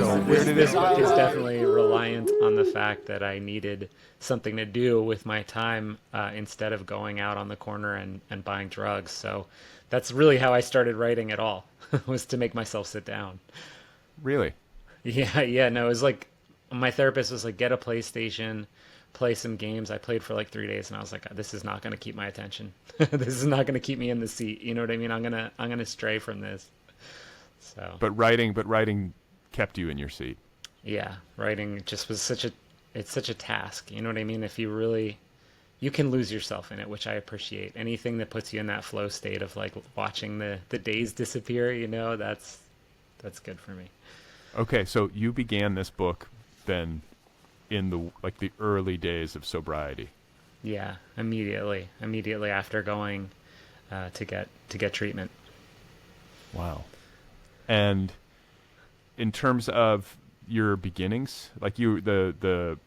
So where did This it? book is definitely reliant on the fact that I needed something to do with my time instead of going out on the corner and buying drugs. So that's really how I started writing at all, was to make myself sit down. Really? Yeah, yeah, no, it was like my therapist was like, get a PlayStation, play some games. I played for like 3 days and I was like, this is not going to keep my attention. This is not going to keep me in the seat. You know what I mean? I'm gonna stray from this. So But writing kept you in your seat. yeah, writing just was it's such a task. You know what I mean? If you really, you can lose yourself in it, which I appreciate. Anything that puts you in that flow state of like watching the days disappear, that's good for me. Okay, so you began this book then in the early days of sobriety. Yeah, immediately after going to get treatment. Wow. And in terms of your beginnings, like the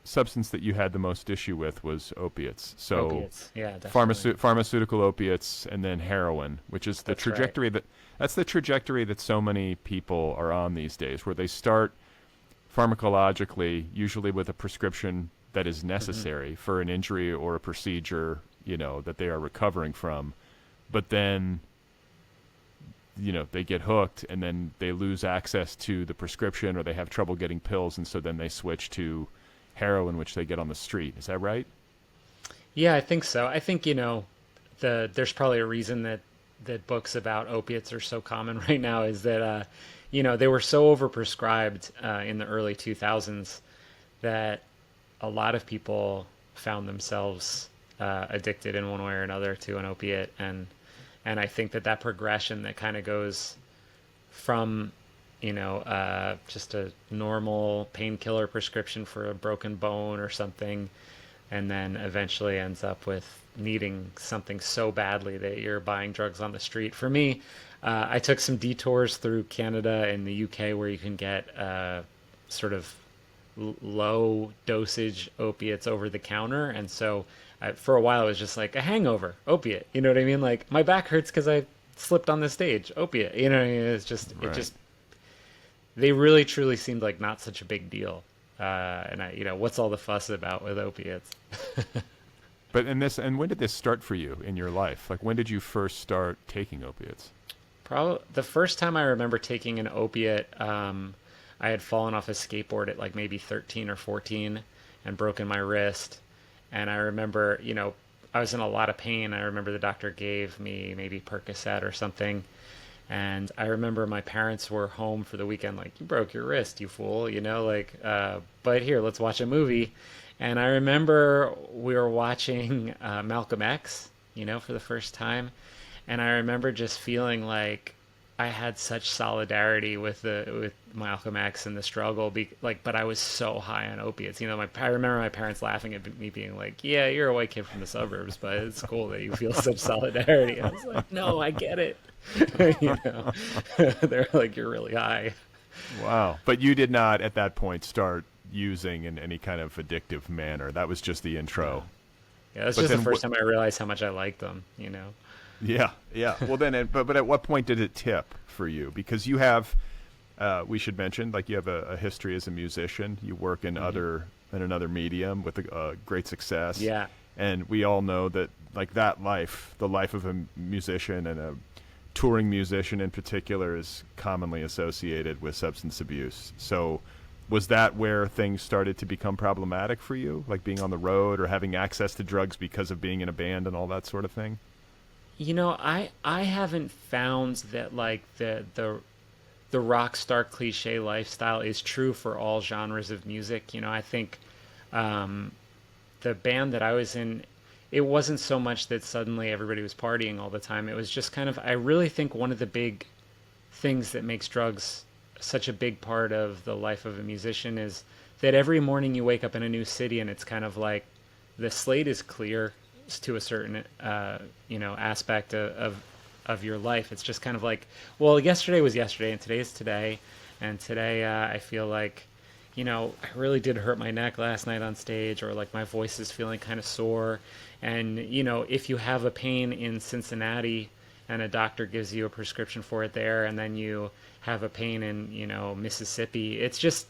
substance that you had the most issue with was opiates. So Opiates, yeah, definitely. pharmaceutical opiates and then heroin, which is the That's right. trajectory that's the trajectory that so many people are on these days, where they start pharmacologically, usually with a prescription that is Hmm. necessary for an injury or a procedure, that they are recovering from. But then, they get hooked and then they lose access to the prescription or they have trouble getting pills. And so then they switch to heroin, which they get on the street. Is that right? Yeah, I think so. I think, there's probably a reason that books about opiates are so common right now is that they were so overprescribed in the early 2000s that a lot of people found themselves addicted in one way or another to an opiate, and I think that progression that kind of goes from just a normal painkiller prescription for a broken bone or something, and then eventually ends up with needing something so badly that you're buying drugs on the street. For me, I took some detours through Canada and the UK where you can get sort of low dosage opiates over the counter, and so for a while it was just like a hangover opiate. You know what I mean? Like my back hurts because I slipped on the stage, opiate. You know what I mean? It Right. just they really truly seemed like not such a big deal. And what's all the fuss about with opiates? And when did this start for you in your life? Like, when did you first start taking opiates? Probably the first time I remember taking an opiate, I had fallen off a skateboard at like maybe 13 or 14 and broken my wrist. And I remember, I was in a lot of pain. I remember the doctor gave me maybe Percocet or something. And I remember my parents were home for the weekend, like, you broke your wrist, you fool, but here, let's watch a movie. And I remember we were watching Malcolm X, for the first time. And I remember just feeling like I had such solidarity with Malcolm X and the struggle, but I was so high on opiates. I remember my parents laughing at me, being like, "Yeah, you're a white kid from the suburbs, but it's cool that you feel such solidarity." I was like, "No, I get it." you know, they're like, "You're really high." Wow. But you did not at that point start using in any kind of addictive manner. That was just the No, intro. yeah, that's But just the then first what? time I realized how much I liked them. Yeah, yeah. Well, then, but at what point did it tip for you? Because you have, we should mention, like you have a history as a musician. You work Hmm. in another medium with great success, Yeah, and we all know that like that life, the life of a musician and a touring musician in particular, is commonly associated with substance abuse. So, was that where things started to become problematic for you, like being on the road or having access to drugs because of being in a band and all that sort of thing? I haven't found that like the rock star cliche lifestyle is true for all genres of music. I think um, the band that I was in, it wasn't so much that suddenly everybody was partying all the time. It was just kind of, I really think one of the big things that makes drugs such a big part of the life of a musician is that every morning you wake up in a new city and it's kind of like the slate is clear to a certain aspect of your life. It's just kind of like, well, yesterday was yesterday and today is today, and today I feel like I really did hurt my neck last night on stage, or like my voice is feeling kind of sore. And if you have a pain in Cincinnati and a doctor gives you a prescription for it there, and then you have a pain in, Mississippi. It's just,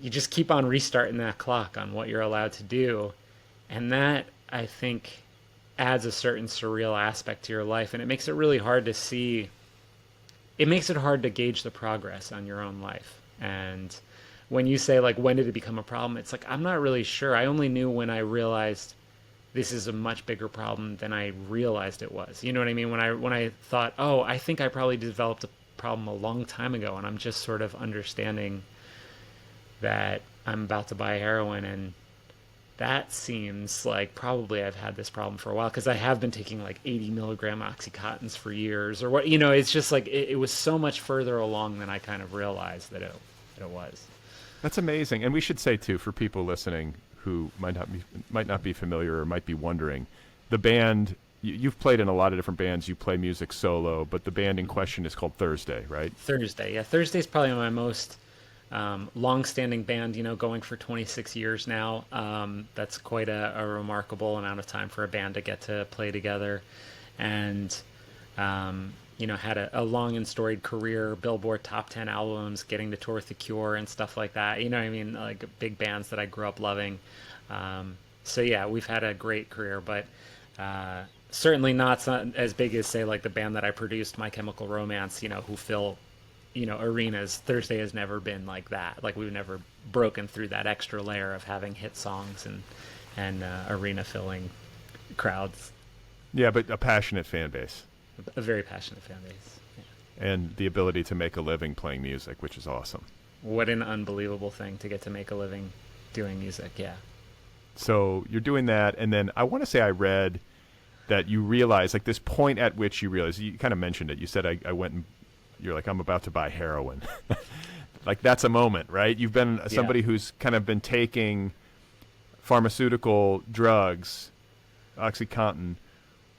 you just keep on restarting that clock on what you're allowed to do. And that, I think, adds a certain surreal aspect to your life. And it makes it really hard to see, it makes it hard to gauge the progress on your own life. And when you say, like, when did it become a problem? It's like, I'm not really sure. I only knew when I realized this is a much bigger problem than I realized it was. You know what I mean? When I thought, oh, I think I probably developed a problem a long time ago, and I'm just sort of understanding that I'm about to buy heroin, and that seems like probably I've had this problem for a while, because I have been taking like 80 milligram Oxycontins for years, or what, it's just like it was so much further along than I kind of realized that it was. That's amazing. And we should say too, for people listening who might not be familiar or might be wondering, the band, you've played in a lot of different bands, you play music solo, but the band in question is called Thursday, right? Thursday, yeah. Thursday's probably my most long-standing band, going for 26 years now. That's quite a remarkable amount of time for a band to get to play together. And had a long and storied career, Billboard top 10 albums, getting to tour with The Cure and stuff like that. You know what I mean? Like big bands that I grew up loving. So yeah, we've had a great career, but certainly not as big as, say, like the band that I produced, My Chemical Romance, who fill, arenas. Thursday has never been like that. Like we've never broken through that extra layer of having hit songs and arena filling crowds. Yeah, but a passionate fan base. A very passionate fan base. Yeah. And the ability to make a living playing music, which is awesome. What an unbelievable thing to get to make a living doing music, yeah. So you're doing that, and then I want to say I read that you realize, like this point at which you realize, you kind of mentioned it, you said I went and you're like, I'm about to buy heroin. Like that's a moment, right? You've been somebody who's kind of been taking pharmaceutical drugs, OxyContin,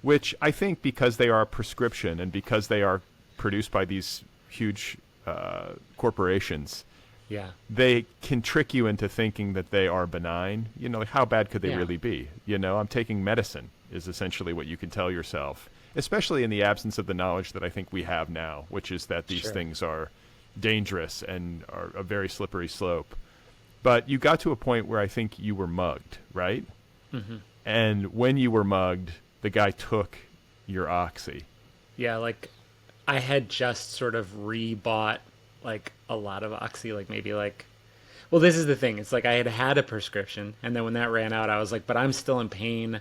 which I think because they are a prescription and because they are produced by these huge corporations, they can trick you into thinking that they are benign. Like how bad could they really be? I'm taking medicine is essentially what you can tell yourself, especially in the absence of the knowledge that I think we have now, which is that these things are dangerous and are a very slippery slope. But you got to a point where I think you were mugged, right? Mm-hmm. And when you were mugged, the guy took your Oxy. Yeah, like I had just sort of rebought like a lot of Oxy, like maybe like, well, this is the thing. It's like I had a prescription, and then when that ran out, I was like, but I'm still in pain.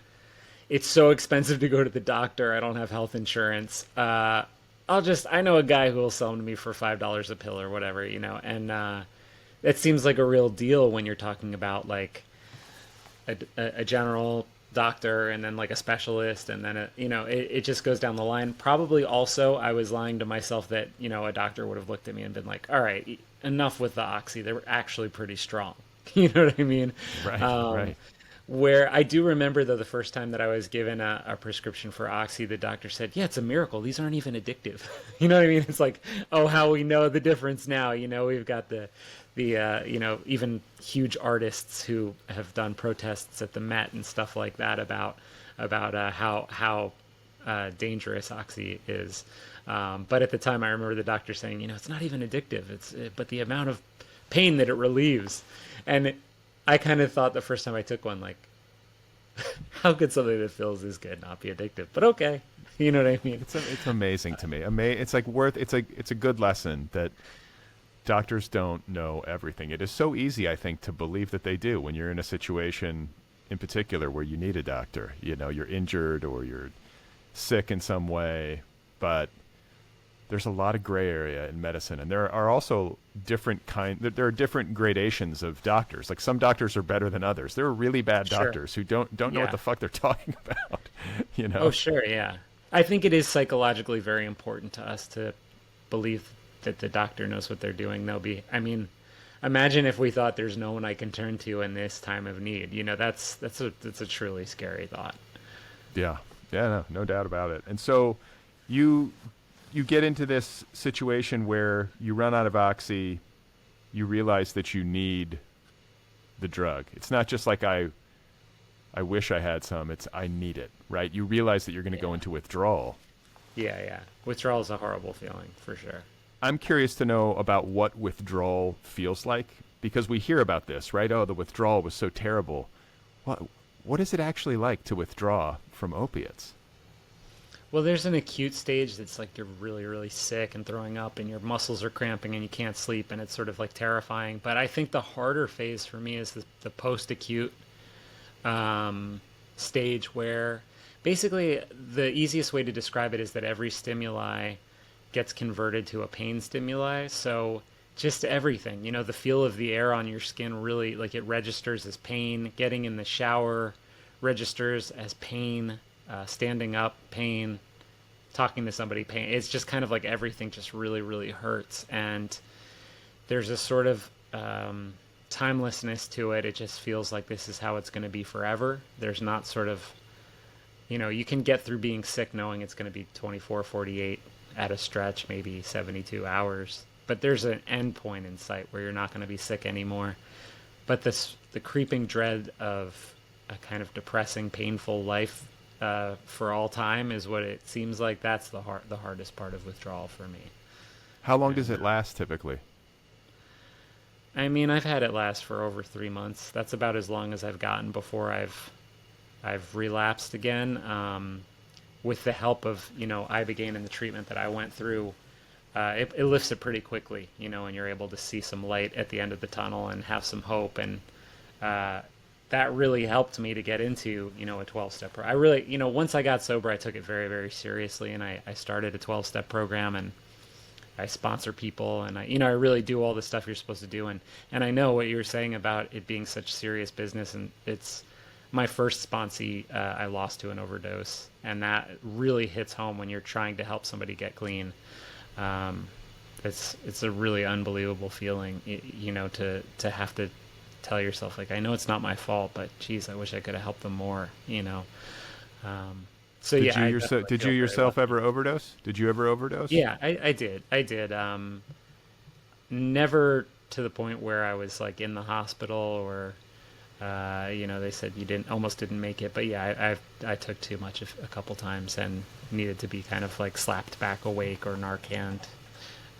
It's so expensive to go to the doctor. I don't have health insurance. I know a guy who will sell them to me for $5 a pill or whatever, and it seems like a real deal when you're talking about like a general doctor and then like a specialist, and then it just goes down the line. Probably also I was lying to myself that a doctor would have looked at me and been like, all right, enough with the Oxy, they were actually pretty strong. You know what I mean? Right. Where I do remember, though, the first time that I was given a prescription for Oxy, the doctor said, yeah, it's a miracle, these aren't even addictive. You know what I mean? It's like, oh, how we know the difference now. We've got the even huge artists who have done protests at the Met and stuff like that about how dangerous Oxy is. But at the time, I remember the doctor saying, it's not even addictive. But the amount of pain that it relieves. And I kind of thought the first time I took one, like, how could something that feels this good not be addictive? But okay, you know what I mean? It's amazing to me. It's like it's a good lesson that doctors don't know everything. It is so easy, I think, to believe that they do when you're in a situation, in particular, where you need a doctor. You're injured or you're sick in some way, but there's a lot of gray area in medicine, and there are also different gradations of doctors. Like some doctors are better than others. There are really bad doctors who don't know what the fuck they're talking about. Oh, sure, yeah. I think it is psychologically very important to us to believe that the doctor knows what they're doing. Imagine if we thought there's no one I can turn to in this time of need. That's a truly scary thought. Yeah, no doubt about it. And so you get into this situation where you run out of Oxy, you realize that you need the drug. It's not just like I wish I had some, it's I need it, right? You realize that you're going to go into withdrawal. Yeah, yeah. Withdrawal is a horrible feeling for sure. I'm curious to know about what withdrawal feels like because we hear about this, right? Oh, the withdrawal was so terrible. What what is it actually like to withdraw from opiates? Well, there's an acute stage that's like you're really, really sick and throwing up and your muscles are cramping and you can't sleep and it's sort of like terrifying. But I think the harder phase for me is the post-acute stage where basically the easiest way to describe it is that every stimuli gets converted to a pain stimuli. So just everything, the feel of the air on your skin really like it registers as pain. Getting in the shower registers as pain. Standing up, pain. Talking to somebody, pain. It's just kind of like everything just really, really hurts. And there's a sort of timelessness to it. It just feels like this is how it's going to be forever. There's not sort of, you can get through being sick knowing it's going to be 24, 48 at a stretch, maybe 72 hours. But there's an end point in sight where you're not going to be sick anymore. But the creeping dread of a kind of depressing, painful life for all time is what it seems like. That's the hardest part of withdrawal for me. How long does And it last typically? I mean, I've had it last for over 3 months. That's about as long as I've gotten before I've relapsed again. With the help of Ibogaine and the treatment that I went through, it lifts it pretty quickly, and you're able to see some light at the end of the tunnel and have some hope. And that really helped me to get into a 12-step I really, once I got sober, I took it very, very seriously, and I started a 12-step program, and I sponsor people, and I really do all the stuff you're supposed to do. And I know what you were saying about it being such serious business, and it's my first sponsee I lost to an overdose, and that really hits home when you're trying to help somebody get clean. It's a really unbelievable feeling, to have to tell yourself, like, I know it's not my fault, but geez, I wish I could have helped them more. So Did yeah, you I yourself definitely did you feel very yourself lucky. ever overdose? Did you ever overdose? Yeah, I did. I did. Never to the point where I was like in the hospital or, they said you almost didn't make it. But yeah, I took too much a couple times and needed to be kind of like slapped back awake or Narcan.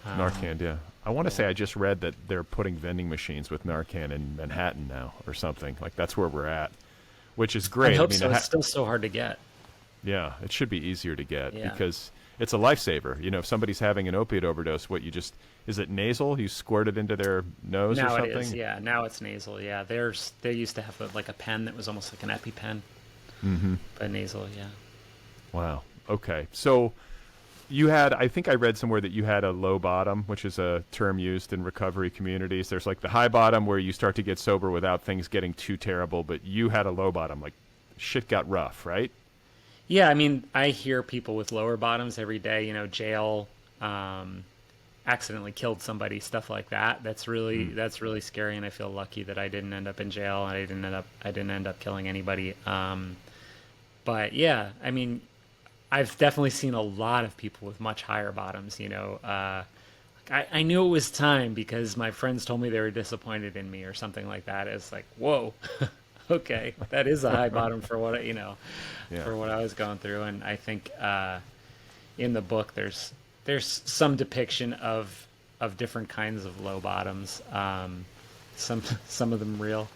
Um, Narcan, yeah. I want to say yeah. I just read that they're putting vending machines with Narcan in Manhattan now or something. Like that's where we're at, which is I great. I hope mean, so. It's still so hard to get. yeah, it should be easier to get Yeah. because it's a lifesaver. If somebody's having an opiate overdose, is it nasal? You squirt it into their nose or Now it is. something? Yeah. Now it's nasal. Yeah. They used to have like a pen that was almost like an EpiPen, Mm-hmm. but nasal. Yeah. Wow. Okay. So I think I read somewhere that you had a low bottom, which is a term used in recovery communities. There's like the high bottom where you start to get sober without things getting too terrible, but you had a low bottom, like shit got rough, right? Yeah, I mean, I hear people with lower bottoms every day, jail, accidentally killed somebody, stuff like that. Mm. That's really scary, and I feel lucky that I didn't end up in jail and I didn't end up killing anybody. But yeah, I mean, I've definitely seen a lot of people with much higher bottoms. I knew it was time because my friends told me they were disappointed in me or something like that. It's like, whoa, okay, that is a high bottom for Yeah. for what I was going through. And I think in the book there's some depiction of different kinds of low bottoms. Some of them real,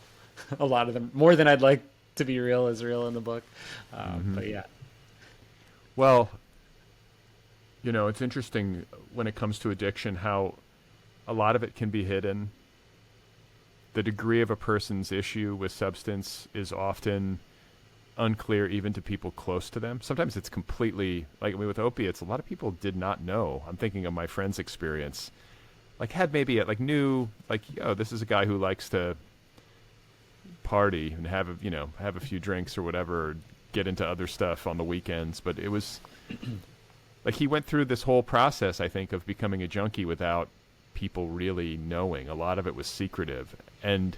a lot of them more than I'd like to be real is real in the book. Hmm. But yeah, Well, it's interesting when it comes to addiction how a lot of it can be hidden. The degree of a person's issue with substance is often unclear even to people close to them. Sometimes it's completely like with opiates, a lot of people did not know. I'm thinking of my friend's experience. Like had maybe like knew like, oh, this is a guy who likes to party and have a few drinks or whatever, or get into other stuff on the weekends, but it was like he went through this whole process, I think, of becoming a junkie without people really knowing. A lot of it was secretive. And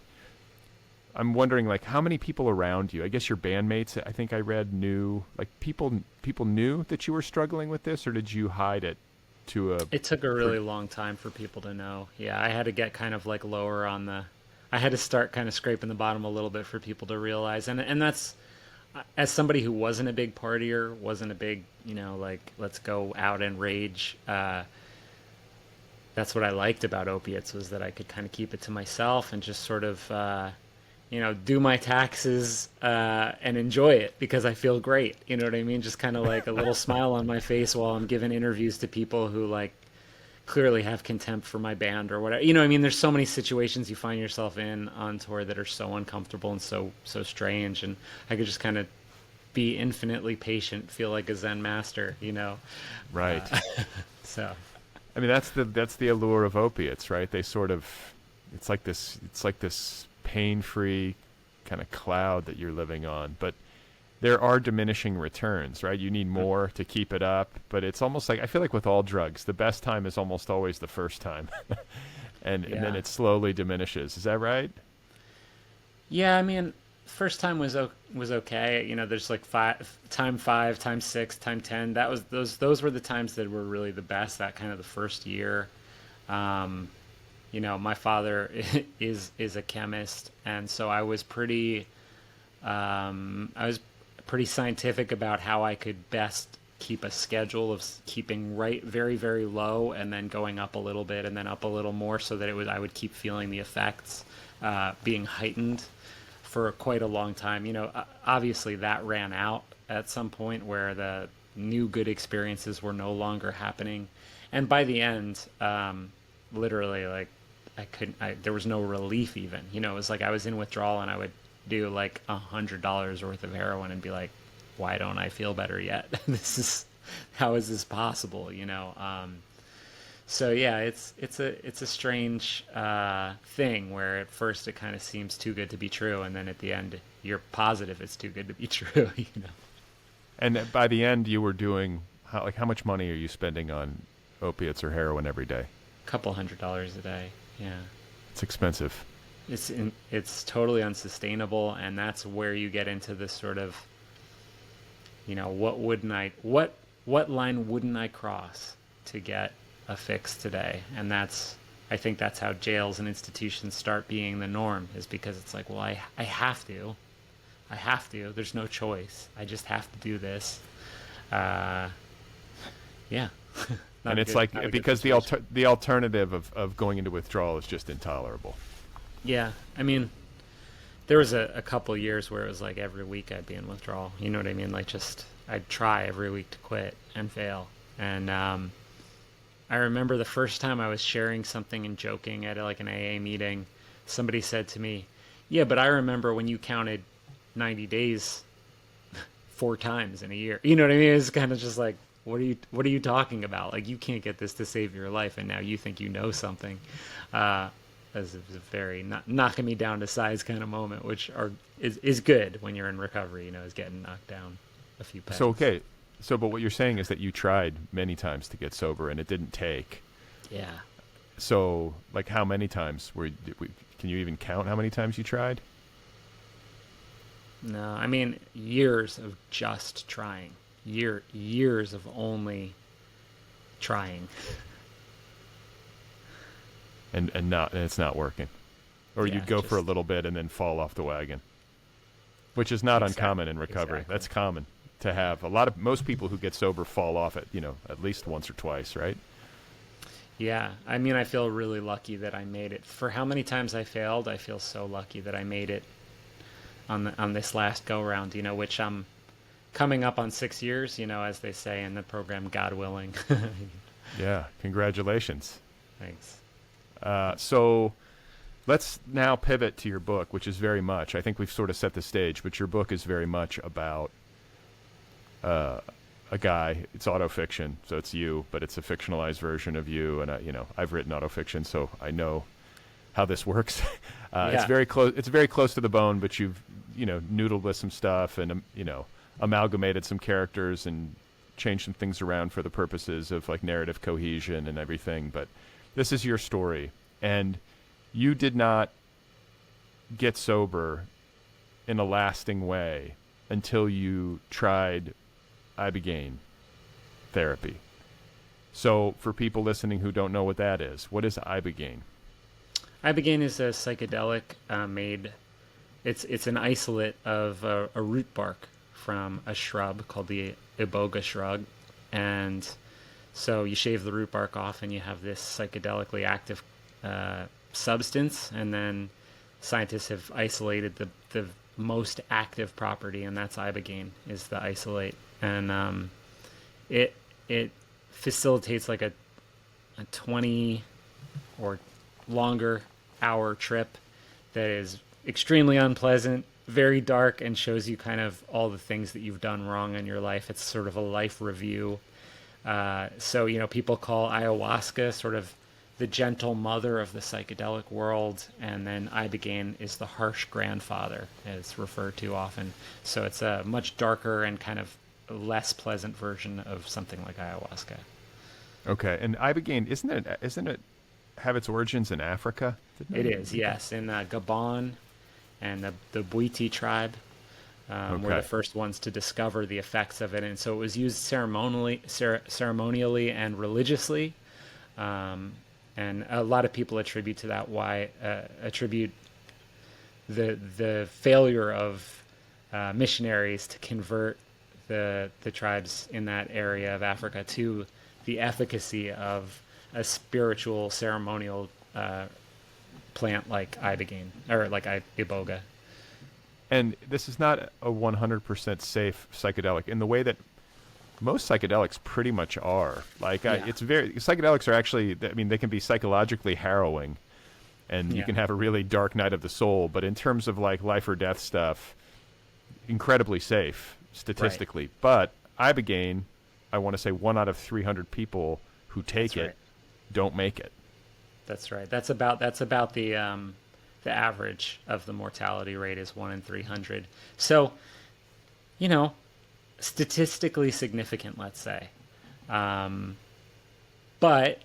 I'm wondering, like, how many people around you, I guess your bandmates, I think I read, knew, like, people knew that you were struggling with this, or did you hide it to a... it took a really long time for people to know. Yeah, I had to get kind of like lower on I had to start kind of scraping the bottom a little bit for people to realize. And that's as somebody who wasn't a big partier, wasn't a big, like, let's go out and rage, that's what I liked about opiates, was that I could kind of keep it to myself and just sort of, do my taxes and enjoy it because I feel great. You know what I mean? Just kind of like a little smile on my face while I'm giving interviews to people who like clearly have contempt for my band or whatever. I mean, there's so many situations you find yourself in on tour that are so uncomfortable and so strange, and I could just kind of be infinitely patient, feel like a Zen master. Right. So I mean, that's the allure of opiates, right? They sort of, it's like this pain-free kind of cloud that you're living on, but there are diminishing returns, right? You need more to keep it up, but it's almost like, I feel like with all drugs, the best time is almost always the first time. and then it slowly diminishes. Is that right? yeah, I mean, first time was okay. There's like five, time 6, time 10. That was those were the times that were really the best. That kind of the first year. My father is a chemist, and so I was pretty scientific about how I could best keep a schedule of keeping right very, very low and then going up a little bit and then up a little more, so that I would keep feeling the effects being heightened for quite a long time. Obviously that ran out at some point where the new good experiences were no longer happening, and by the end, literally, like, there was no relief even. It was like I was in withdrawal and I would do like $100 worth of heroin and be like, why don't I feel better yet? How is this possible? So yeah, it's a strange thing where at first it kind of seems too good to be true, and then at the end you're positive it's too good to be true. And by the end, you were doing how much money are you spending on opiates or heroin every day? Couple $100 a day. Yeah, it's expensive. It's totally unsustainable, and that's where you get into this sort of, what line wouldn't I cross to get a fix today? And I think that's how jails and institutions start being the norm, is because it's like, well, I have to, there's no choice. I just have to do this. Yeah. And it's like, because the alternative of going into withdrawal is just intolerable. Yeah, I mean, there was a couple years where it was like every week I'd be in withdrawal. You know what I mean? Like, just I'd try every week to quit and fail. And I remember the first time I was sharing something and joking at like an AA meeting, somebody said to me, "Yeah, but I remember when you counted 90 days 4 times in a year." You know what I mean? It's kind of just like, what are you talking about? Like, you can't get this to save your life, and now you think you know something. As it was a very knocking me down to size kind of moment, which is good when you're in recovery. Is getting knocked down a few pegs. But what you're saying is that you tried many times to get sober and it didn't take. Yeah. So, like, how many times can you even count how many times you tried? No, I mean, years of just trying. Years of only trying. And it's not working. Or Yeah, you'd go for a little bit and then fall off the wagon. Which is not uncommon in recovery. Exactly. That's common to have. Most people who get sober fall off at least once or twice, right? Yeah, I mean, I feel really lucky that I made it. For how many times I failed, I feel so lucky that I made it on this last go round, which I'm coming up on 6 years, as they say in the program, God willing. Yeah, congratulations. Thanks. So let's now pivot to your book, which is very much, I think we've sort of set the stage, but your book is very much about a guy. It's autofiction, so it's you, but it's a fictionalized version of you. And I've written autofiction, so I know how this works. Yeah. It's very close. It's very close to the bone, but you've noodled with some stuff and amalgamated some characters and changed some things around for the purposes of like narrative cohesion and everything. But this is your story, and you did not get sober in a lasting way until you tried Ibogaine therapy. So for people listening who don't know what that is, what is Ibogaine? Ibogaine is a psychedelic made. It's an isolate of a root bark from a shrub called the Iboga shrub, and so you shave the root bark off, and you have this psychedelically active substance, and then scientists have isolated the most active property, and that's ibogaine, is the isolate, and it facilitates like a 20 or longer hour trip that is extremely unpleasant, very dark, and shows you kind of all the things that you've done wrong in your life. It's sort of a life review. So, people call ayahuasca sort of the gentle mother of the psychedelic world, and then ibogaine is the harsh grandfather, as referred to often. So it's a much darker and kind of less pleasant version of something like ayahuasca. Okay, and Ibogaine, isn't it have its origins in Africa? It is, yes, in Gabon and the Bwiti tribe were the first ones to discover the effects of it, and so it was used ceremonially and religiously, and a lot of people attribute to that attribute the failure of missionaries to convert the tribes in that area of Africa to the efficacy of a spiritual ceremonial plant like ibogaine, or like iboga. And this is not a 100% safe psychedelic in the way that most psychedelics pretty much are. Like, psychedelics are actually, I mean, they can be psychologically harrowing, and you can have a really dark night of the soul, but in terms of like life or death stuff, incredibly safe statistically. Right. But ibogaine, I want to say 1 out of 300 people who take it don't make it. That's right. That's about the average of the mortality rate is 1 in 300. So, statistically significant, let's say, but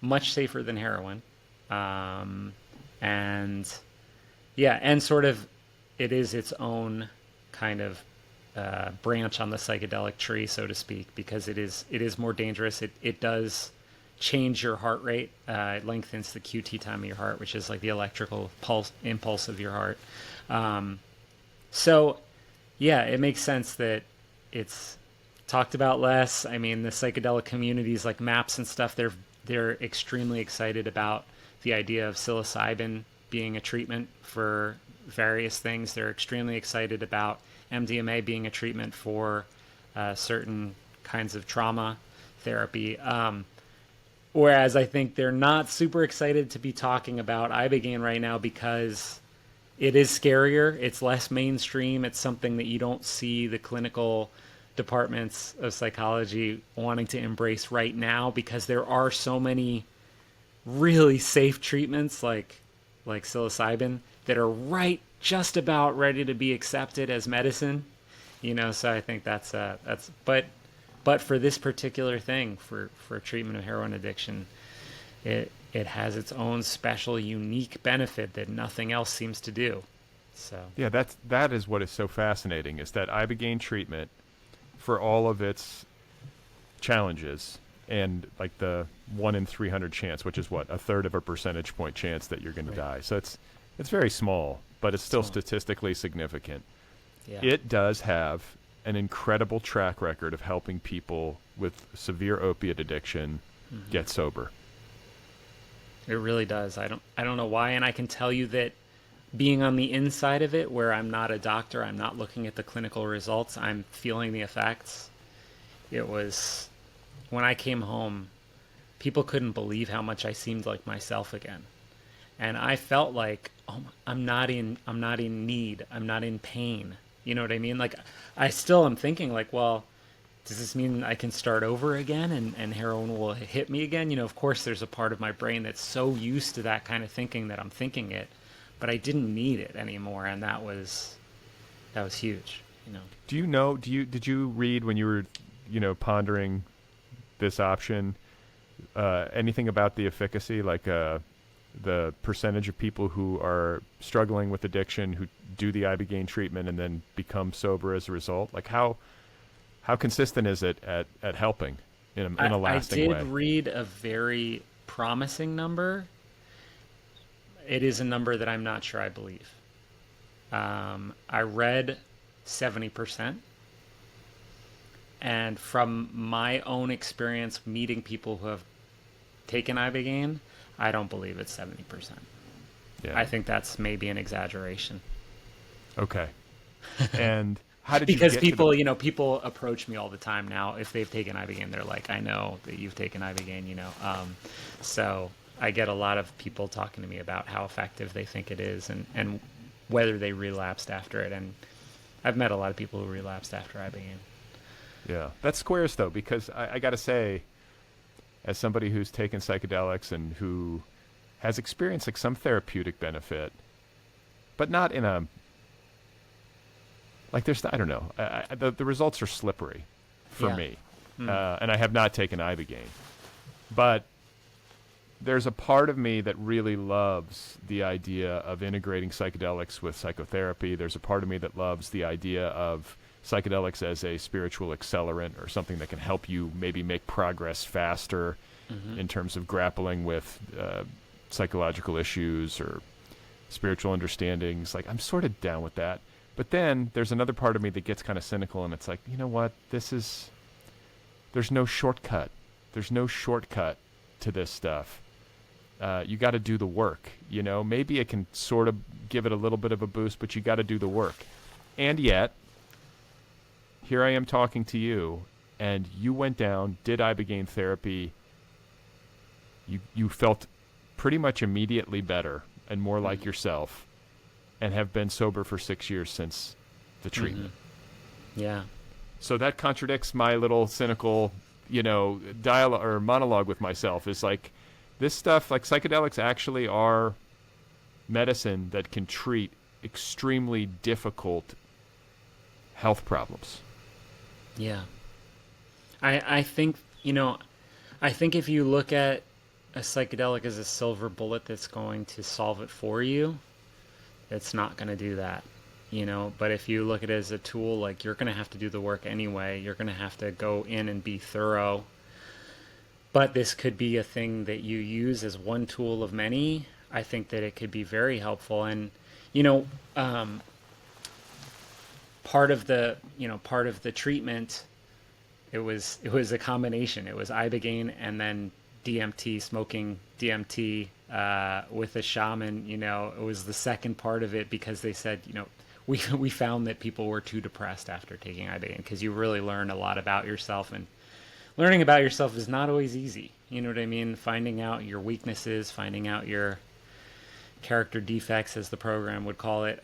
much safer than heroin, and sort of it is its own kind of branch on the psychedelic tree, so to speak, because it is more dangerous. It does change your heart rate. It lengthens the QT time of your heart, which is like the electrical impulse of your heart. So it makes sense that it's talked about less. I mean, the psychedelic communities like MAPS and stuff, they're extremely excited about the idea of psilocybin being a treatment for various things. They're extremely excited about MDMA being a treatment for certain kinds of trauma therapy. Whereas I think they're not super excited to be talking about Ibogaine right now because it is scarier. It's less mainstream. It's something that you don't see the clinical departments of psychology wanting to embrace right now, because there are so many really safe treatments like psilocybin that are just about ready to be accepted as medicine. So I think that's but for this particular thing, for treatment of heroin addiction, it has its own special, unique benefit that nothing else seems to do. So that is what is so fascinating, is that Ibogaine treatment, for all of its challenges and like the 1 in 300 chance, which is what, a third of a percentage point chance that you're going to die. So it's very small, but it's still statistically significant. Yeah. It does have an incredible track record of helping people with severe opiate addiction get sober. It really does. I don't know why, and I can tell you that being on the inside of it, where I'm not a doctor, I'm not looking at the clinical results, I'm feeling the effects. It was, when I came home, people couldn't believe how much I seemed like myself again. And I felt like, I'm not in need. I'm not in pain. You know what I mean? Like, I still am thinking like, well, does this mean I can start over again and heroin will hit me again? Of course there's a part of my brain that's so used to that kind of thinking that I'm thinking it, but I didn't need it anymore. And that was huge, Did you read, when you were, pondering this option, anything about the efficacy, like, the percentage of people who are struggling with addiction who do the Ibogaine treatment and then become sober as a result? Like, how consistent is it at helping in a lasting way? I did read a very promising number. It is a number that I'm not sure I believe. I read 70%. And from my own experience meeting people who have taken Ibogaine, I don't believe it's 70%. Yeah. I think that's maybe an exaggeration. Okay. And how did you Because get people, to the... people approach me all the time now. If they've taken Ibogaine, they're like, I know that you've taken Ibogaine, So I get a lot of people talking to me about how effective they think it is and whether they relapsed after it. And I've met a lot of people who relapsed after Ibogaine. Yeah, that squares though, because I got to say, as somebody who's taken psychedelics and who has experienced like some therapeutic benefit, but not in a, like there's, I don't know, the results are slippery for me. And I have not taken Ibogaine, but there's a part of me that really loves the idea of integrating psychedelics with psychotherapy. There's a part of me that loves the idea of psychedelics as a spiritual accelerant or something that can help you maybe make progress faster in terms of grappling with psychological issues or spiritual understandings. Like, I'm sort of down with that. But then there's another part of me that gets kind of cynical, and it's like, you know what? There's no shortcut. There's no shortcut to this stuff. You got to do the work, Maybe it can sort of give it a little bit of a boost, but you got to do the work. And yet, here I am talking to you, and you went down, did Ibogaine therapy. You felt pretty much immediately better and more like yourself, and have been sober for 6 years since the treatment. Yeah. So that contradicts my little cynical, dialogue or monologue with myself. Is like, this stuff, like psychedelics actually are medicine that can treat extremely difficult health problems. Yeah. I think, I think if you look at a psychedelic as a silver bullet that's going to solve it for you, it's not going to do that, But if you look at it as a tool, like, you're going to have to do the work anyway. You're going to have to go in and be thorough. But this could be a thing that you use as one tool of many. I think that it could be very helpful. And, part of the treatment, it was a combination. It was Ibogaine and then DMT, smoking DMT with a shaman. It was the second part of it, because they said, we found that people were too depressed after taking Ibogaine, because you really learn a lot about yourself, and learning about yourself is not always easy. You know what I mean? Finding out your weaknesses, finding out your character defects, as the program would call it.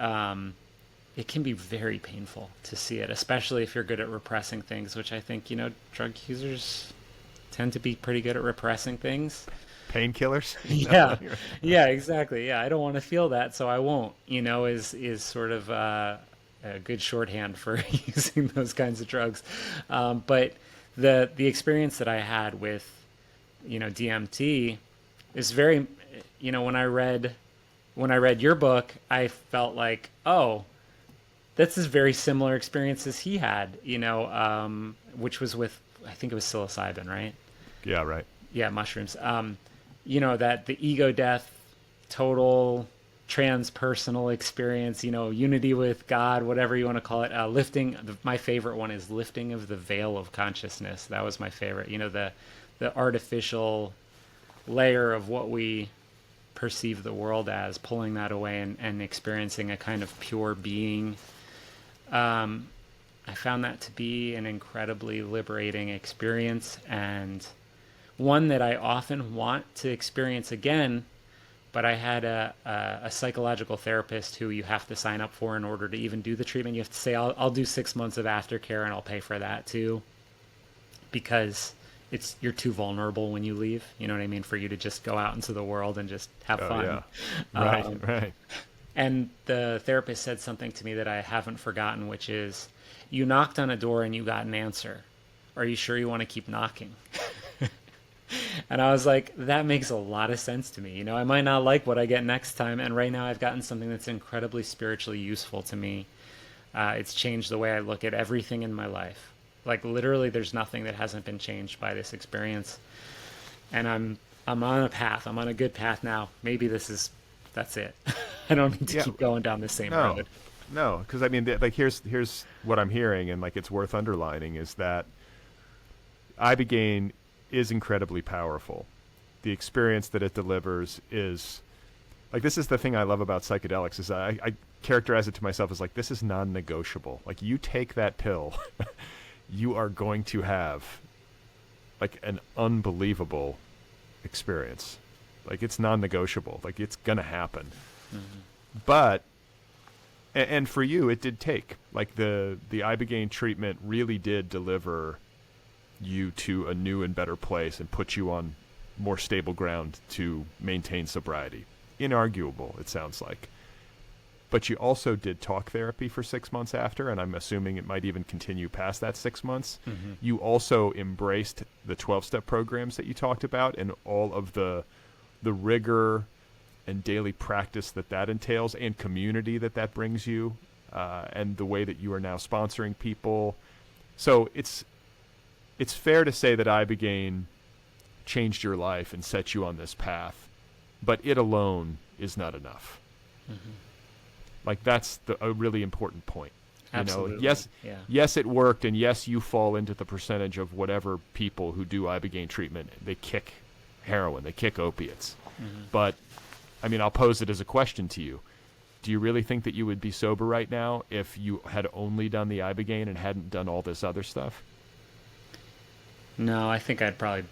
It can be very painful to see it, especially if you're good at repressing things, which I think, drug users tend to be pretty good at repressing things. Painkillers? Yeah, exactly. Yeah, I don't want to feel that, so I won't, is sort of a good shorthand for using those kinds of drugs. But the experience that I had with, DMT is very, when I read your book, I felt like, oh, that's a very similar experience as he had, which was with, I think it was psilocybin, right? Yeah, right. Yeah, mushrooms. That the ego death, total transpersonal experience, unity with God, whatever you want to call it. My favorite one is lifting of the veil of consciousness. That was my favorite. The artificial layer of what we perceive the world as, pulling that away and experiencing a kind of pure being. I found that to be an incredibly liberating experience, and one that I often want to experience again. But I had a psychological therapist who you have to sign up for in order to even do the treatment. You have to say, I'll do 6 months of aftercare and I'll pay for that too, because you're too vulnerable when you leave. You know what I mean? For you to just go out into the world and just have fun. Yeah. Right. And the therapist said something to me that I haven't forgotten, which is, you knocked on a door and you got an answer. Are you sure you want to keep knocking? And I was like, that makes a lot of sense to me. I might not like what I get next time. And right now I've gotten something that's incredibly spiritually useful to me. It's changed the way I look at everything in my life. Like, literally, there's nothing that hasn't been changed by this experience. And I'm on a path. I'm on a good path now. Maybe that's it. I don't need to keep going down the same road. No, because I mean, like here's what I'm hearing, and like it's worth underlining is that Ibogaine is incredibly powerful. The experience that it delivers is like this is the thing I love about psychedelics is I characterize it to myself as like this is non-negotiable. Like you take that pill, you are going to have like an unbelievable experience. Like it's non-negotiable. Like it's gonna happen. Mm-hmm. But and for you, it did take like the Ibogaine treatment really did deliver you to a new and better place and put you on more stable ground to maintain sobriety. Inarguable, it sounds like. But you also did talk therapy for 6 months after, and I'm assuming it might even continue past that 6 months. Mm-hmm. You also embraced the 12-step programs that you talked about and all of the rigor and daily practice that entails and community that brings you, and the way that you are now sponsoring people. So it's fair to say that Ibogaine changed your life and set you on this path, but it alone is not enough. Mm-hmm. Like that's a really important point. Absolutely. You know, yes, it worked, and yes, you fall into the percentage of whatever people who do Ibogaine treatment, they kick heroin, they kick opiates. Mm-hmm. But I mean, I'll pose it as a question to you. Do you really think that you would be sober right now if you had only done the Ibogaine and hadn't done all this other stuff? No, I think I'd probably,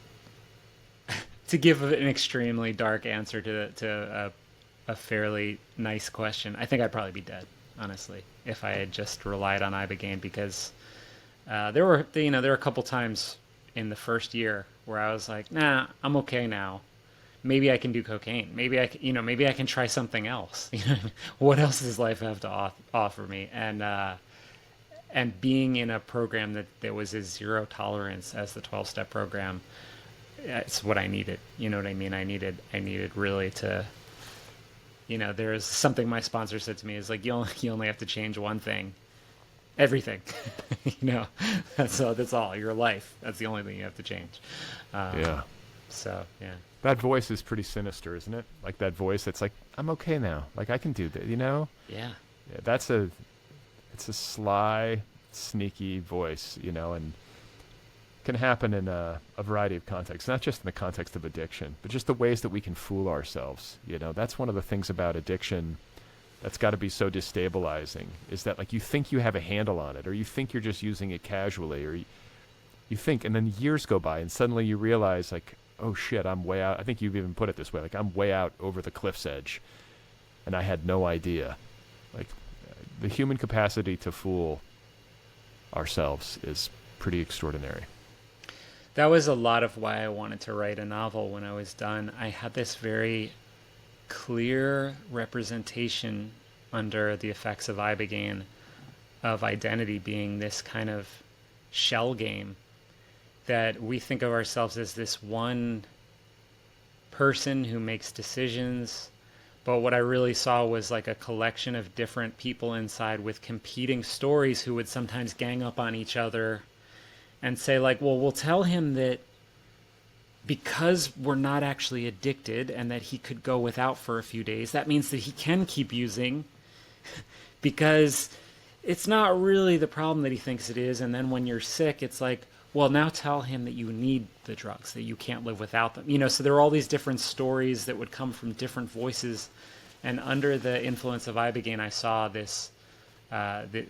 to give an extremely dark answer to a fairly nice question, I think I'd probably be dead, honestly, if I had just relied on Ibogaine, because there were a couple times in the first year where I was like, nah, I'm okay now. Maybe I can do cocaine. Maybe I can try something else. What else does life have to offer me? And being in a program that was as zero tolerance as the 12-step program, it's what I needed. You know what I mean? I needed really to, there's something my sponsor said to me is like, you only have to change one thing, everything. That's all, your life. That's the only thing you have to change. Yeah. So, yeah. That voice is pretty sinister, isn't it? Like that voice that's like, I'm okay now. Like I can do that, Yeah. Yeah, it's a sly, sneaky voice, and can happen in a variety of contexts, not just in the context of addiction, but just the ways that we can fool ourselves. That's one of the things about addiction that's got to be so destabilizing, is that like you think you have a handle on it, or you think you're just using it casually, or you think, and then years go by and suddenly you realize like, oh shit, I'm way out. I think you've even put it this way, like I'm way out over the cliff's edge and I had no idea. Like the human capacity to fool ourselves is pretty extraordinary. That was a lot of why I wanted to write a novel when I was done. I had this very clear representation under the effects of Ibogaine of identity being this kind of shell game, that we think of ourselves as this one person who makes decisions, but what I really saw was like a collection of different people inside with competing stories who would sometimes gang up on each other and say like, well, we'll tell him that because we're not actually addicted and that he could go without for a few days, that means that he can keep using because it's not really the problem that he thinks it is. And then when you're sick, it's like, well, now tell him that you need the drugs, that you can't live without them. So there are all these different stories that would come from different voices. And under the influence of Ibogaine, I saw this, that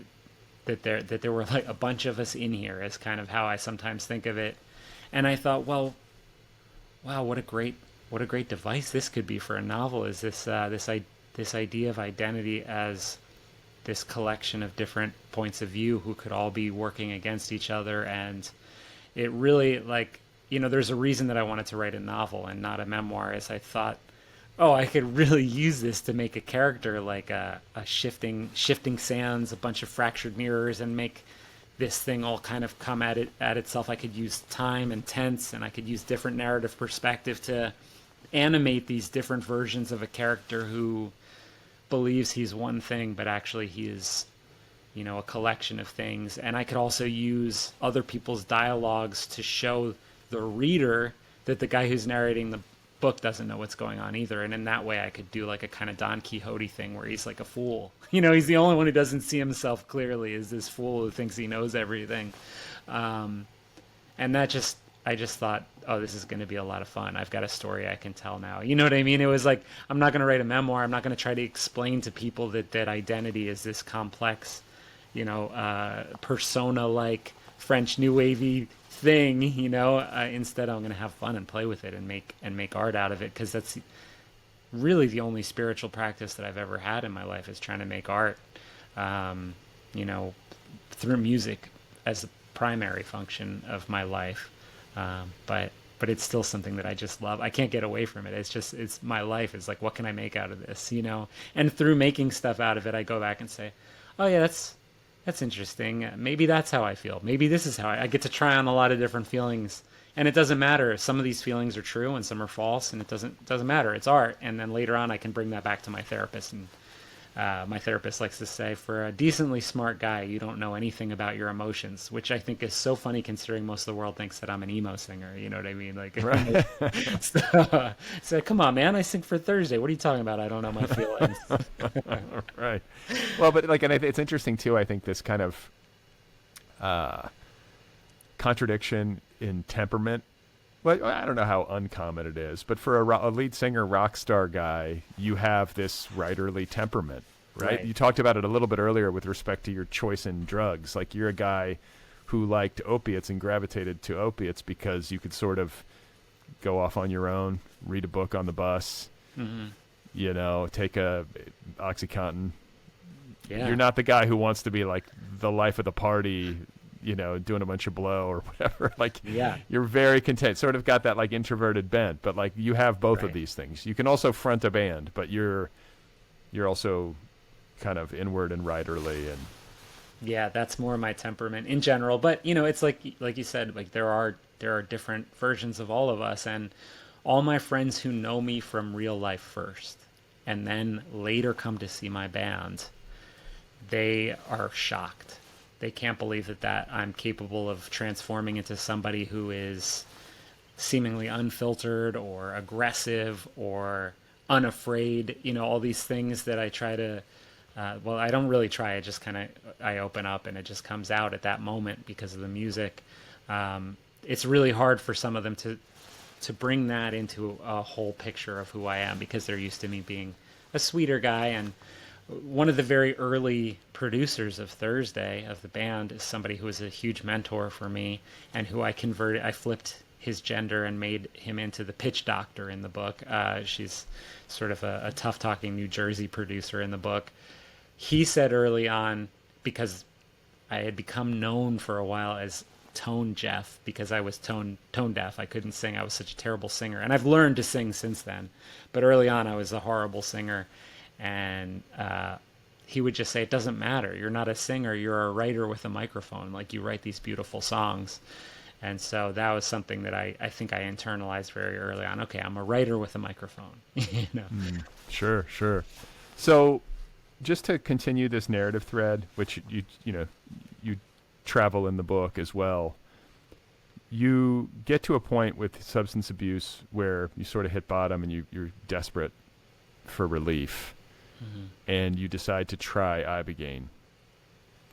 there were like a bunch of us in here, is kind of how I sometimes think of it. And I thought, well, wow, what a great device this could be for a novel, is this idea of identity as this collection of different points of view who could all be working against each other. And it really, like, there's a reason that I wanted to write a novel and not a memoir, is I thought, oh, I could really use this to make a character like a shifting sands, a bunch of fractured mirrors, and make this thing all kind of come at itself. I could use time and tense, and I could use different narrative perspective to animate these different versions of a character who believes he's one thing, but actually he is, a collection of things. And I could also use other people's dialogues to show the reader that the guy who's narrating book doesn't know what's going on either. And in that way, I could do like a kind of Don Quixote thing where he's like a fool. You know, he's the only one who doesn't see himself clearly, is this fool who thinks he knows everything. Um, and I just thought, oh, this is going to be a lot of fun. I've got a story I can tell now. You know what I mean? It was like, I'm not going to write a memoir. I'm not going to try to explain to people that identity is this complex, persona like French New Wavy thing. Instead, I'm going to have fun and play with it and make art out of it, because that's really the only spiritual practice that I've ever had in my life, is trying to make art, um, you know, through music as the primary function of my life. But it's still something that I just love. I can't get away from it. It's my life. It's like, what can I make out of this? And through making stuff out of it, I go back and say, oh yeah, that's interesting. Maybe that's how I feel. Maybe this is how I get to try on a lot of different feelings. And it doesn't matter. Some of these feelings are true and some are false, and it doesn't matter. It's art. And then later on, I can bring that back to my therapist. And my therapist likes to say, for a decently smart guy, you don't know anything about your emotions, which I think is so funny considering most of the world thinks that I'm an emo singer. You know what I mean? Like, right. So come on, man, I sing for Thursday. What are you talking about? I don't know my feelings. Right. Well, but like, and it's interesting too. I think this kind of contradiction in temperament. Well, I don't know how uncommon it is, but for a lead singer, rock star guy, you have this writerly temperament, right? You talked about it a little bit earlier with respect to your choice in drugs. Like, you're a guy who liked opiates and gravitated to opiates because you could sort of go off on your own, read a book on the bus, take a OxyContin. Yeah. You're not the guy who wants to be like the life of the party, doing a bunch of blow or whatever. Like, yeah, you're very content, sort of got that like introverted bent, but like you have both of these things. You can also front a band, but you're also kind of inward and writerly. And yeah, that's more my temperament in general. But it's like you said, like there are different versions of all of us, and all my friends who know me from real life first and then later come to see my band, they are shocked. They can't believe that I'm capable of transforming into somebody who is seemingly unfiltered or aggressive or unafraid. All these things that I try to, I don't really try. I just I open up and it just comes out at that moment because of the music. It's really hard for some of them to bring that into a whole picture of who I am, because they're used to me being a sweeter guy. And one of the very early producers of Thursday, of the band, is somebody who was a huge mentor for me and who I flipped his gender and made him into the pitch doctor in the book. She's sort of a tough-talking New Jersey producer in the book. He said early on, because I had become known for a while as Tone Geoff, because I was tone deaf. I couldn't sing. I was such a terrible singer. And I've learned to sing since then. But early on, I was a horrible singer. And he would just say, it doesn't matter. You're not a singer. You're a writer with a microphone. Like, you write these beautiful songs. And so that was something that I think I internalized very early on. Okay, I'm a writer with a microphone. Sure. So just to continue this narrative thread, which you travel in the book as well, you get to a point with substance abuse where you sort of hit bottom and you're desperate for relief. And you decide to try Ibogaine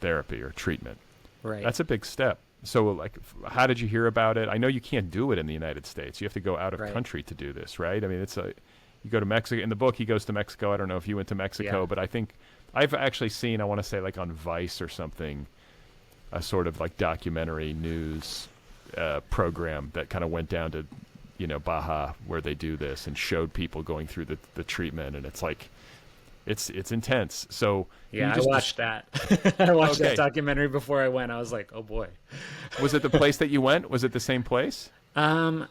therapy or treatment. Right. That's a big step. So, like, how did you hear about it? I know you can't do it in the United States. You have to go out of country to do this, right? I mean, you go to Mexico. In the book, he goes to Mexico. I don't know if you went to Mexico, but I think I've actually seen, I want to say, like on Vice or something, a sort of like documentary news program that kind of went down to, Baja, where they do this, and showed people going through the treatment, and it's like, it's intense. So yeah, I watched that. I watched that documentary before I went. I was like, oh boy. Was it the place that you went? Was it the same place? I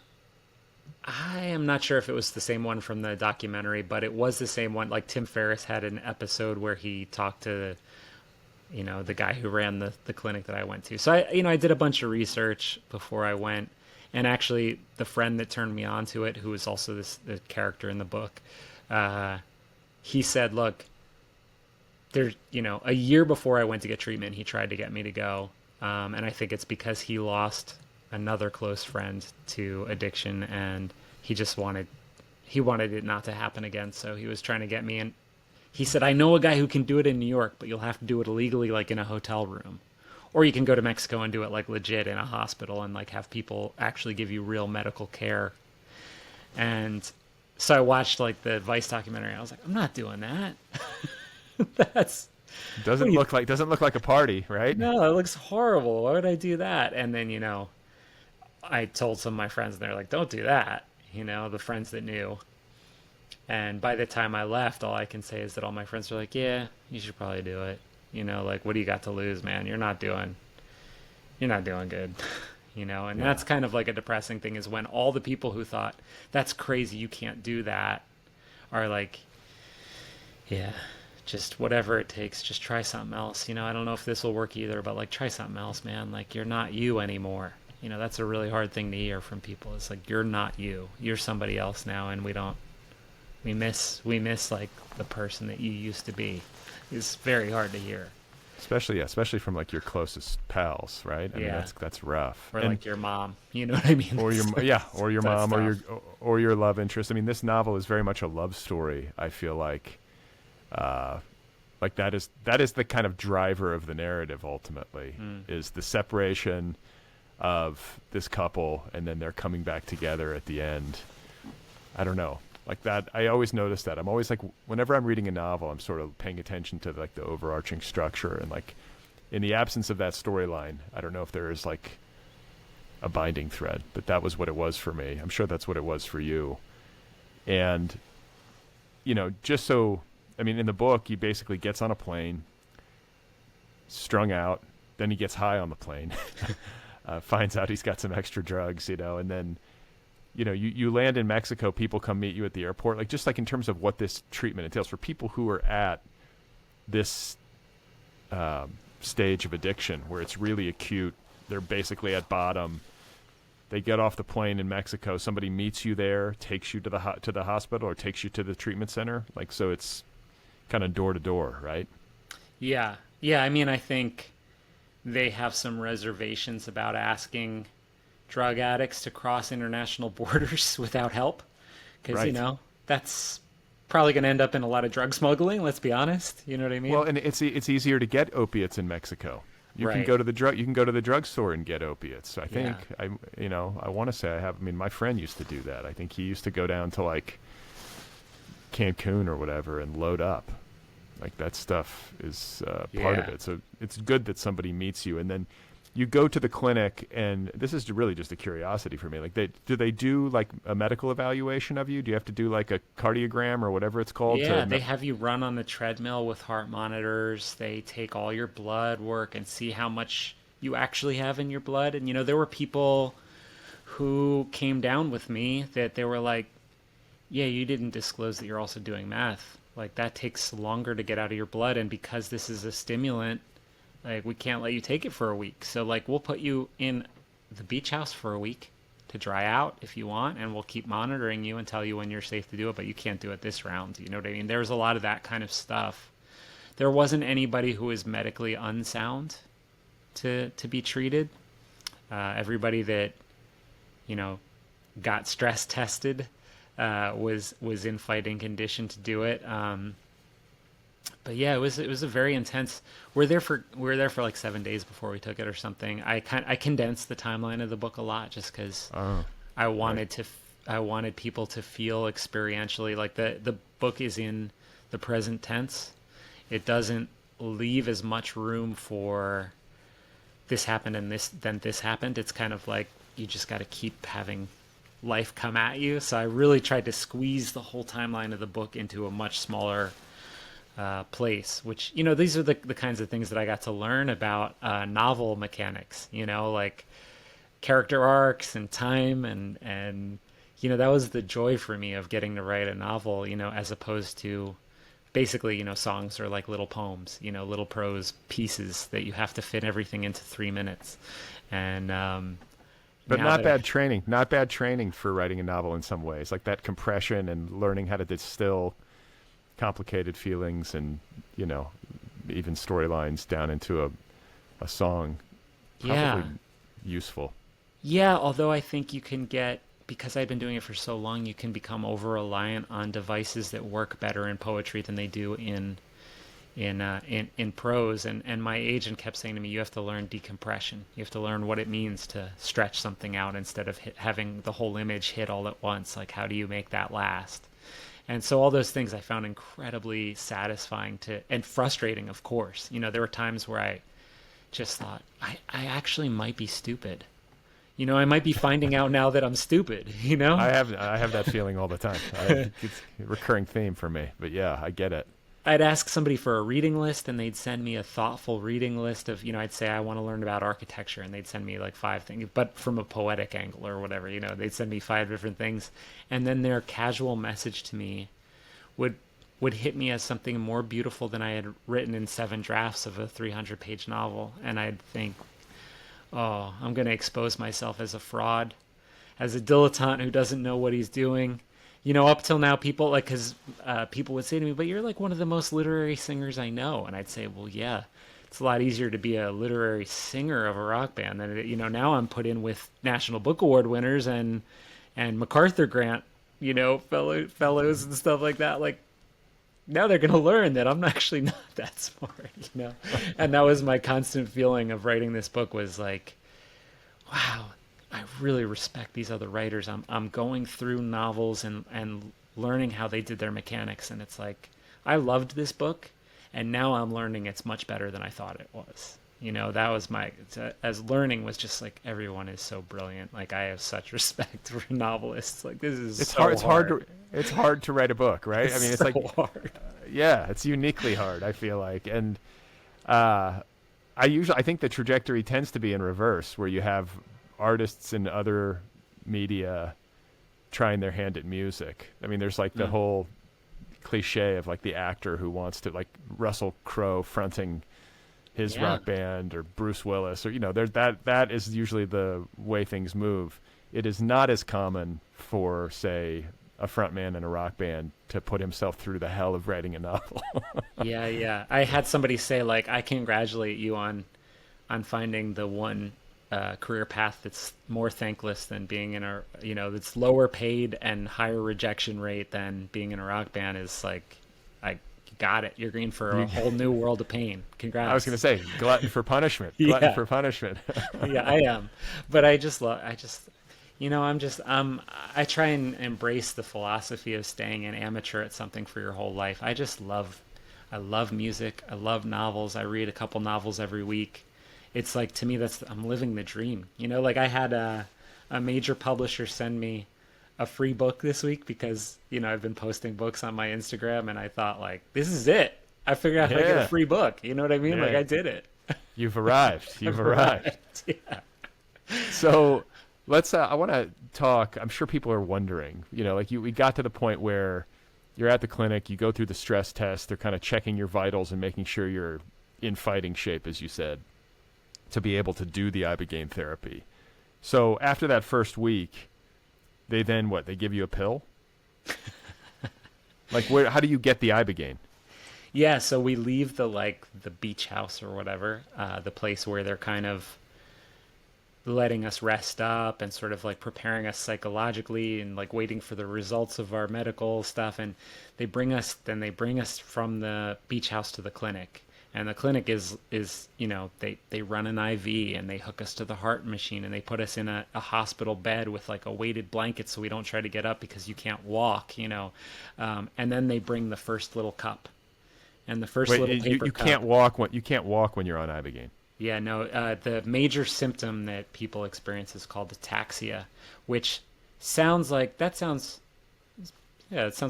am not sure if it was the same one from the documentary, but it was the same one. Like, Tim Ferriss had an episode where he talked to, the guy who ran the clinic that I went to. So I did a bunch of research before I went. And actually, the friend that turned me on to it, who was also the character in the book, he said, look, there's, a year before I went to get treatment, he tried to get me to go. And I think it's because he lost another close friend to addiction, and he just wanted he wanted it not to happen again, so he was trying to get me. And he said, I know a guy who can do it in New York, but you'll have to do it illegally, like in a hotel room. Or you can go to Mexico and do it like legit in a hospital and like have people actually give you real medical care. And so I watched like the Vice documentary. And I was like, I'm not doing that. That's Doesn't look like a party, right? no, it looks horrible. Why would I do that? And then I told some of my friends, and they're like, don't do that. The friends that knew. And by the time I left, all I can say is that all my friends were like, yeah, you should probably do it. Like, what do you got to lose, man? You're not doing good. And Yeah. that's kind of like a depressing thing, is when all the people who thought that's crazy, you can't do that, are like, yeah, just whatever it takes, just try something else. I don't know if this will work either, but like, try something else, man. Like, you're not you anymore. That's a really hard thing to hear from people. It's like, you're not you. You're somebody else now, and we miss like the person that you used to be. It's very hard to hear. Especially from like your closest pals, right? I mean, Yeah. that's rough. Or And- like your mom, you know what I mean? or your or your That's mom, or tough. your love interest. I mean, this novel is very much a love story. I feel like that is the kind of driver of the narrative. Ultimately, is the separation of this couple, and then they're coming back together at the end. I don't know, like that. I always notice that. I'm always like, whenever I'm reading a novel, I'm sort of paying attention to like the overarching structure, and like in the absence of that storyline, I don't know if there is like a binding thread, but that was what it was for me. I'm sure that's what it was for you. And, just so, I mean, in the book, he basically gets on a plane, strung out, then he gets high on the plane, finds out he's got some extra drugs, and then, you land in Mexico, people come meet you at the airport, like just like in terms of what this treatment entails for people who are at this stage of addiction where it's really acute. They're basically at bottom. They get off the plane in Mexico. Somebody meets you there, takes you to the hospital, or takes you to the treatment center. Like, so it's kind of door to door, right? Yeah. I mean, I think they have some reservations about asking drug addicts to cross international borders without help, because Right. that's probably going to end up in a lot of drug smuggling. Let's be honest. You know what I mean? Well, and it's easier to get opiates in Mexico. You can Right. go to the drugstore and get opiates. I think Yeah. I want to say I have. I mean, my friend used to do that. I think he used to go down to like Cancun or whatever and load up. Like, that stuff is part of Yeah. it. So it's good that somebody meets you, and then you go to the clinic. And this is really just a curiosity for me. Like, do they do like a medical evaluation of you? Do you have to do like a cardiogram or whatever it's called? Yeah, they have you run on the treadmill with heart monitors. They take all your blood work and see how much you actually have in your blood. And there were people who came down with me that they were like, yeah, you didn't disclose that you're also doing meth. Like, that takes longer to get out of your blood, and because this is a stimulant, like, we can't let you take it for a week. So like, we'll put you in the beach house for a week to dry out if you want, and we'll keep monitoring you and tell you when you're safe to do it, but you can't do it this round. You know what I mean? There's a lot of that kind of stuff. There wasn't anybody who was medically unsound to be treated. Everybody that got stress tested was in fighting condition to do it. But yeah, it was a very intense. We were there for like 7 days before we took it or something. I condensed the timeline of the book a lot just because I wanted I wanted people to feel experientially, like the book is in the present tense. It doesn't leave as much room for this happened and then this happened. It's kind of like you just got to keep having life come at you. So I really tried to squeeze the whole timeline of the book into a much smaller place, which, these are the kinds of things that I got to learn about novel mechanics, like character arcs and time, and that was the joy for me of getting to write a novel, as opposed to basically, songs are like little poems, little prose pieces that you have to fit everything into 3 minutes. And But now not that bad training. Not bad training for writing a novel in some ways, like that compression and learning how to distill complicated feelings and even storylines down into a song. Probably Yeah. useful. Yeah, although I think you can get, because I'd been doing it for so long, you can become over reliant on devices that work better in poetry than they do in prose. And my agent kept saying to me, you have to learn decompression. You have to learn what it means to stretch something out instead of having the whole image hit all at once. Like, how do you make that last? And so all those things I found incredibly satisfying and frustrating, of course. There were times where I just thought, I actually might be stupid. I might be finding out now that I'm stupid, I have that feeling all the time. It's a recurring theme for me, but yeah, I get it. I'd ask somebody for a reading list, and they'd send me a thoughtful reading list of, I'd say I want to learn about architecture, and they'd send me like 5 things, but from a poetic angle or whatever, they'd send me 5 different things. And then their casual message to me would hit me as something more beautiful than I had written in 7 drafts of a 300-page novel. And I'd think, oh, I'm going to expose myself as a fraud, as a dilettante who doesn't know what he's doing. Up till now, people people would say to me, but you're like one of the most literary singers I know. And I'd say, well, yeah, it's a lot easier to be a literary singer of a rock band than, now I'm put in with National Book Award winners and MacArthur Grant, fellows and stuff like that. Like, now they're going to learn that I'm actually not that smart, And that was my constant feeling of writing this book, was like, wow, I really respect these other writers. I'm going through novels and learning how they did their mechanics, and it's like, I loved this book, and now I'm learning it's much better than I thought it was. That was as learning was just like, everyone is so brilliant. Like, I have such respect for novelists. Like, this is It's so hard. It's hard to write a book, right? It's so like hard. Yeah, it's uniquely hard, I feel like. And I think the trajectory tends to be in reverse, where you have artists in other media trying their hand at music. There's like the whole cliche of like the actor who wants to, like Russell Crowe fronting his rock band, or Bruce Willis, or that is usually the way things move. It is not as common for, say, a frontman in a rock band to put himself through the hell of writing a novel. Yeah. I had somebody say, like, I congratulate you on finding the one career path that's more thankless than being in that's lower paid and higher rejection rate than being in a rock band. Is like, I got it. You're in for a whole new world of pain. Congrats. I was going to say, glutton for punishment. Glutton for punishment. Yeah, I am. But I try and embrace the philosophy of staying an amateur at something for your whole life. I love music. I love novels. I read a couple novels every week. It's like, to me, I'm living the dream. Like, I had a major publisher send me a free book this week because, I've been posting books on my Instagram, and I thought, like, this is it. I figured out how to get a free book. You know what I mean? Yeah. Like, I did it. You've arrived. You've arrived. Yeah. So let's, I want to talk, I'm sure people are wondering, we got to the point where you're at the clinic, you go through the stress test, they're kind of checking your vitals and making sure you're in fighting shape, as you said, to be able to do the Ibogaine therapy. So after that first week, they then they give you a pill? Like, how do you get the Ibogaine? Yeah, so we leave the beach house or whatever, the place where they're kind of letting us rest up and sort of like preparing us psychologically and like waiting for the results of our medical stuff. And they bring us from the beach house to the clinic. And the clinic is they run an IV and they hook us to the heart machine and they put us in a hospital bed with like a weighted blanket so we don't try to get up because you can't walk, and then they bring the first little cup. And the first little paper you cup. You can't walk when you're on Ibogaine. Yeah, no. The major symptom that people experience is called ataxia, which sounds like it sounds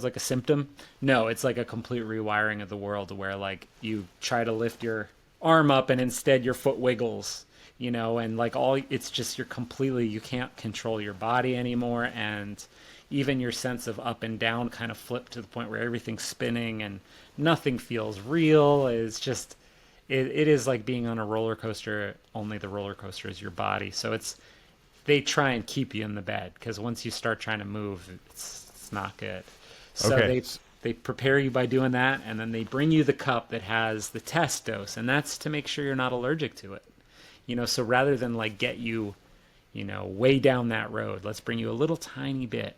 like a symptom. No, it's like a complete rewiring of the world where like you try to lift your arm up and instead your foot wiggles, and like it's just you can't control your body anymore, and even your sense of up and down kind of flip to the point where everything's spinning and nothing feels real. It's just it is like being on a roller coaster, only the roller coaster is your body. So they try and keep you in the bed because once you start trying to move, it's not good. So okay. They prepare you by doing that, and then they bring you the cup that has the test dose, and that's to make sure you're not allergic to it. So rather than like get you way down that road. Let's bring you a little tiny bit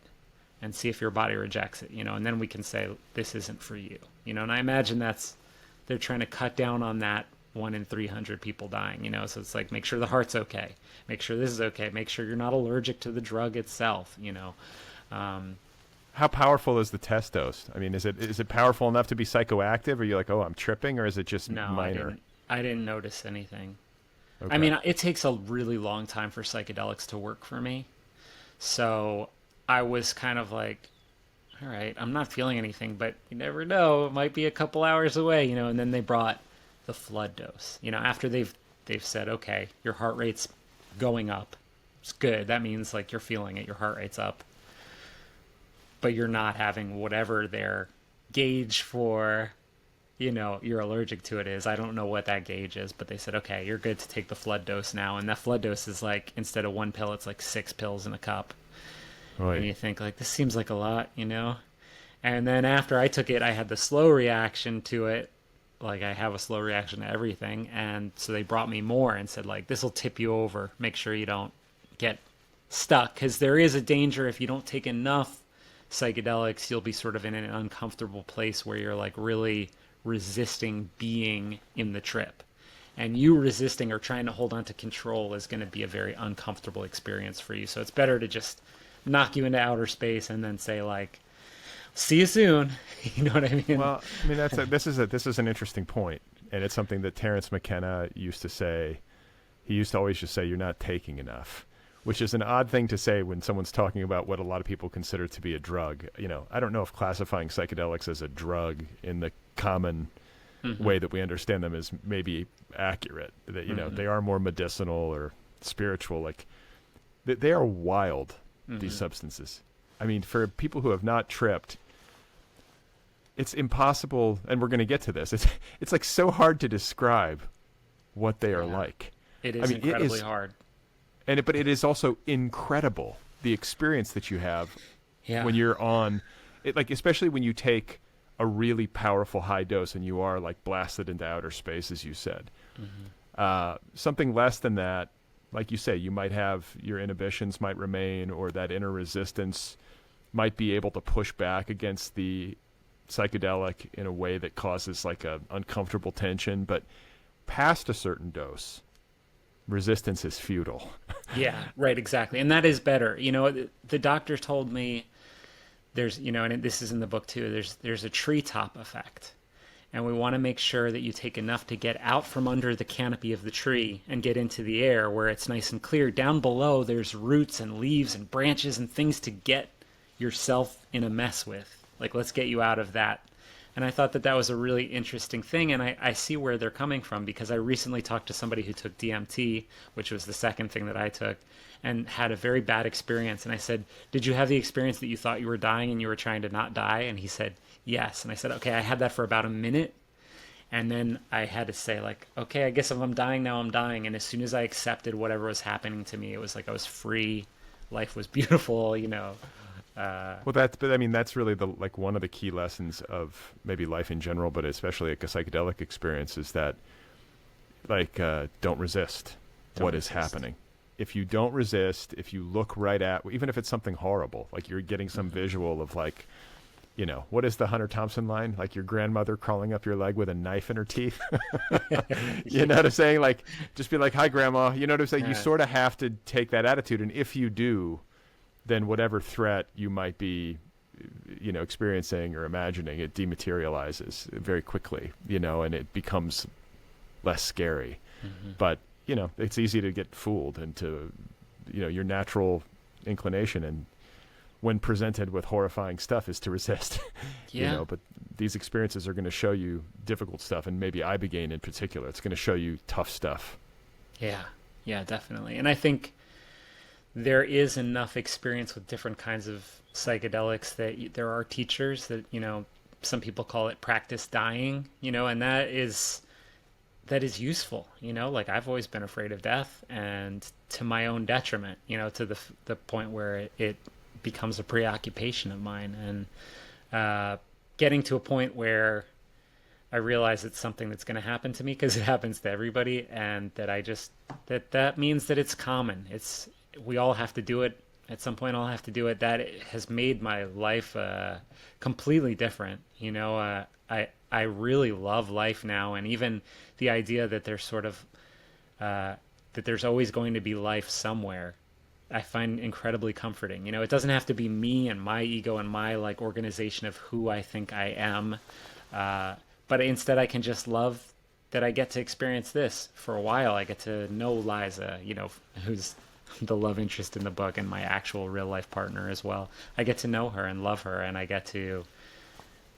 and see if your body rejects it, and then we can say, this isn't for you, and I imagine they're trying to cut down on that 1 in 300 people dying, so it's like, make sure the heart's okay, make sure this is okay, make sure you're not allergic to the drug itself. How powerful is the test dose? I mean, is it powerful enough to be psychoactive? Or are you like, oh, I'm tripping, or is it just No, minor? I didn't notice anything. Okay. I mean, it takes a really long time for psychedelics to work for me. So I was kind of like, all right, I'm not feeling anything, but you never know. It might be a couple hours away, and then they brought the flood dose. After they've said, okay, your heart rate's going up. It's good. That means like you're feeling it. Your heart rate's up. But you're not having whatever their gauge for, you're allergic to it is. I don't know what that gauge is, but they said, okay, you're good to take the flood dose now. And that flood dose is like, instead of 1 pill, it's like 6 pills in a cup. Right. And you think like, this seems like a lot, And then after I took it, I had the slow reaction to it. Like I have a slow reaction to everything. And so they brought me more and said like, this will tip you over. Make sure you don't get stuck. Because there is a danger if you don't take enough psychedelics, you'll be sort of in an uncomfortable place where you're like really resisting being in the trip. And you resisting or trying to hold on to control is going to be a very uncomfortable experience for you. So it's better to just knock you into outer space and then say like, see you soon. You know what I mean? Well, I mean, this is an interesting point, and it's something that Terence McKenna used to say. He used to always just say, you're not taking enough, which is an odd thing to say when someone's talking about what a lot of people consider to be a drug. I don't know if classifying psychedelics as a drug in the common way that we understand them is maybe accurate. That they are more medicinal or spiritual. Like they are wild. These substances. I mean, for people who have not tripped, it's impossible. And we're going to get to this. It's like so hard to describe what they are like. It is incredibly hard. But it is also incredible, the experience that you have when you're on it, like especially when you take a really powerful high dose and you are like blasted into outer space, as you said. Something less than that, like you say, you might have your inhibitions might remain, or that inner resistance might be able to push back against the psychedelic in a way that causes like a uncomfortable tension. But past a certain dose, resistance is futile. Yeah, right, exactly. And that is better. The doctor told me there's, and this is in the book too, there's a treetop effect. And we want to make sure that you take enough to get out from under the canopy of the tree and get into the air where it's nice and clear. Down below, there's roots and leaves and branches and things to get yourself in a mess with. Like, let's get you out of that. And I thought that was a really interesting thing, and I see where they're coming from, because I recently talked to somebody who took DMT, which was the second thing that I took, and had a very bad experience. And I said, did you have the experience that you thought you were dying and you were trying to not die? And he said, yes. And I said, okay, I had that for about a minute. And then I had to say, like, okay, I guess if I'm dying now, I'm dying. And as soon as I accepted whatever was happening to me, it was like I was free. Life was beautiful, Well, that's really like one of the key lessons of maybe life in general, but especially like a psychedelic experience, is that like don't resist what is happening. If you don't resist, if you look right at, even if it's something horrible, like you're getting some visual of like, what is the Hunter Thompson line? Like your grandmother crawling up your leg with a knife in her teeth. You know what I'm saying? Like, just be like, hi, grandma. You know what I'm saying? You sort of have to take that attitude. And if you do, then whatever threat you might be, experiencing or imagining, it dematerializes very quickly, and it becomes less scary. But, it's easy to get fooled into, your natural inclination. And when presented with horrifying stuff is to resist, but these experiences are going to show you difficult stuff, and maybe Ibogaine in particular, it's going to show you tough stuff. Yeah, definitely. And I think there is enough experience with different kinds of psychedelics that there are teachers that, some people call it practice dying, and that is useful, like I've always been afraid of death, and to my own detriment, to the point where it becomes a preoccupation of mine, and getting to a point where I realize it's something that's going to happen to me, because it happens to everybody, and that that means that it's common. we all have to do it at some point. I'll have to do it. That has made my life completely different. I really love life now, and even the idea that there's sort of that there's always going to be life somewhere, I find incredibly comforting. It doesn't have to be me and my ego and my like organization of who I think I am, but instead I can just love that I get to experience this for a while. I get to know Liza, who's the love interest in the book and my actual real life partner as well. I get to know her and love her, and I get to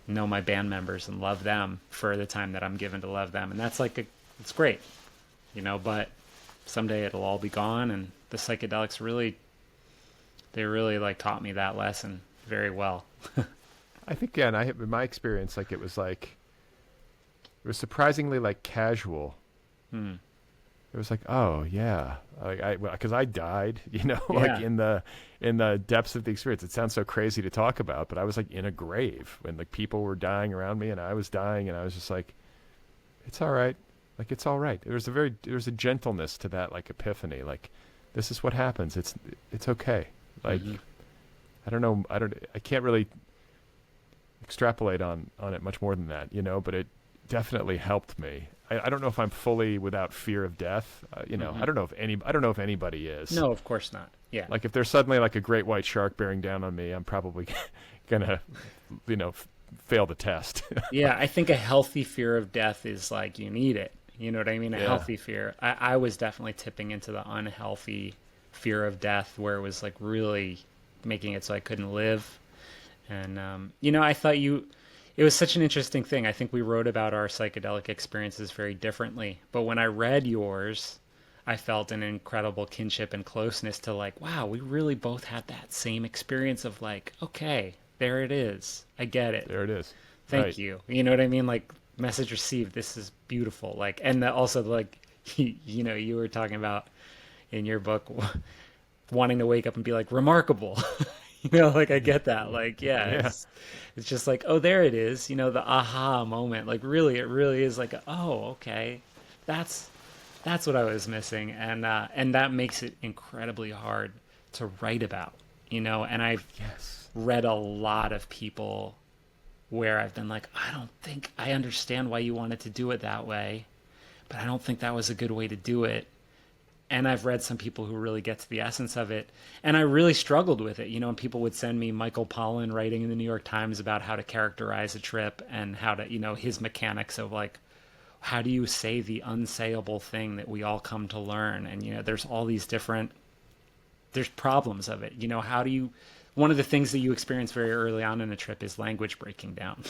know my band members and love them for the time that I'm given to love them. And that's it's great, but someday it'll all be gone. And the psychedelics they really like taught me that lesson very well. I think, yeah, and in my experience, it was surprisingly casual. It was oh yeah, because I died, Yeah. in the depths of the experience. It sounds so crazy to talk about, but I was in a grave when people were dying around me and I was dying, and I was just it's all right, it's all right. There was a gentleness to that epiphany, this is what happens. It's okay. I don't know. I can't really extrapolate on it much more than that, but it definitely helped me. I don't know if I'm fully without fear of death. I don't know if anybody is. No, of course not. Yeah. If there's suddenly a great white shark bearing down on me, I'm probably gonna, fail the test. Yeah, I think a healthy fear of death is you need it. You know what I mean? A healthy fear. I was definitely tipping into the unhealthy fear of death, where it was really making it so I couldn't live. And I thought it was such an interesting thing. I think we wrote about our psychedelic experiences very differently. But when I read yours, I felt an incredible kinship and closeness to wow, we really both had that same experience of okay, there it is. I get it. There it is. Thank you. You know what I mean? Message received. This is beautiful. And also you were talking about in your book wanting to wake up and be remarkable. I get that. Yeah. It's just oh, there it is. The aha moment. Really, it really is oh, okay, that's what I was missing, and that makes it incredibly hard to write about. And I've read a lot of people where I've been I don't think I understand why you wanted to do it that way, but I don't think that was a good way to do it. And I've read some people who really get to the essence of it. And I really struggled with it, and people would send me Michael Pollan writing in the New York Times about how to characterize a trip and how to, his mechanics of how do you say the unsayable thing that we all come to learn? And, there's all these there's problems of it. One of the things that you experience very early on in a trip is language breaking down.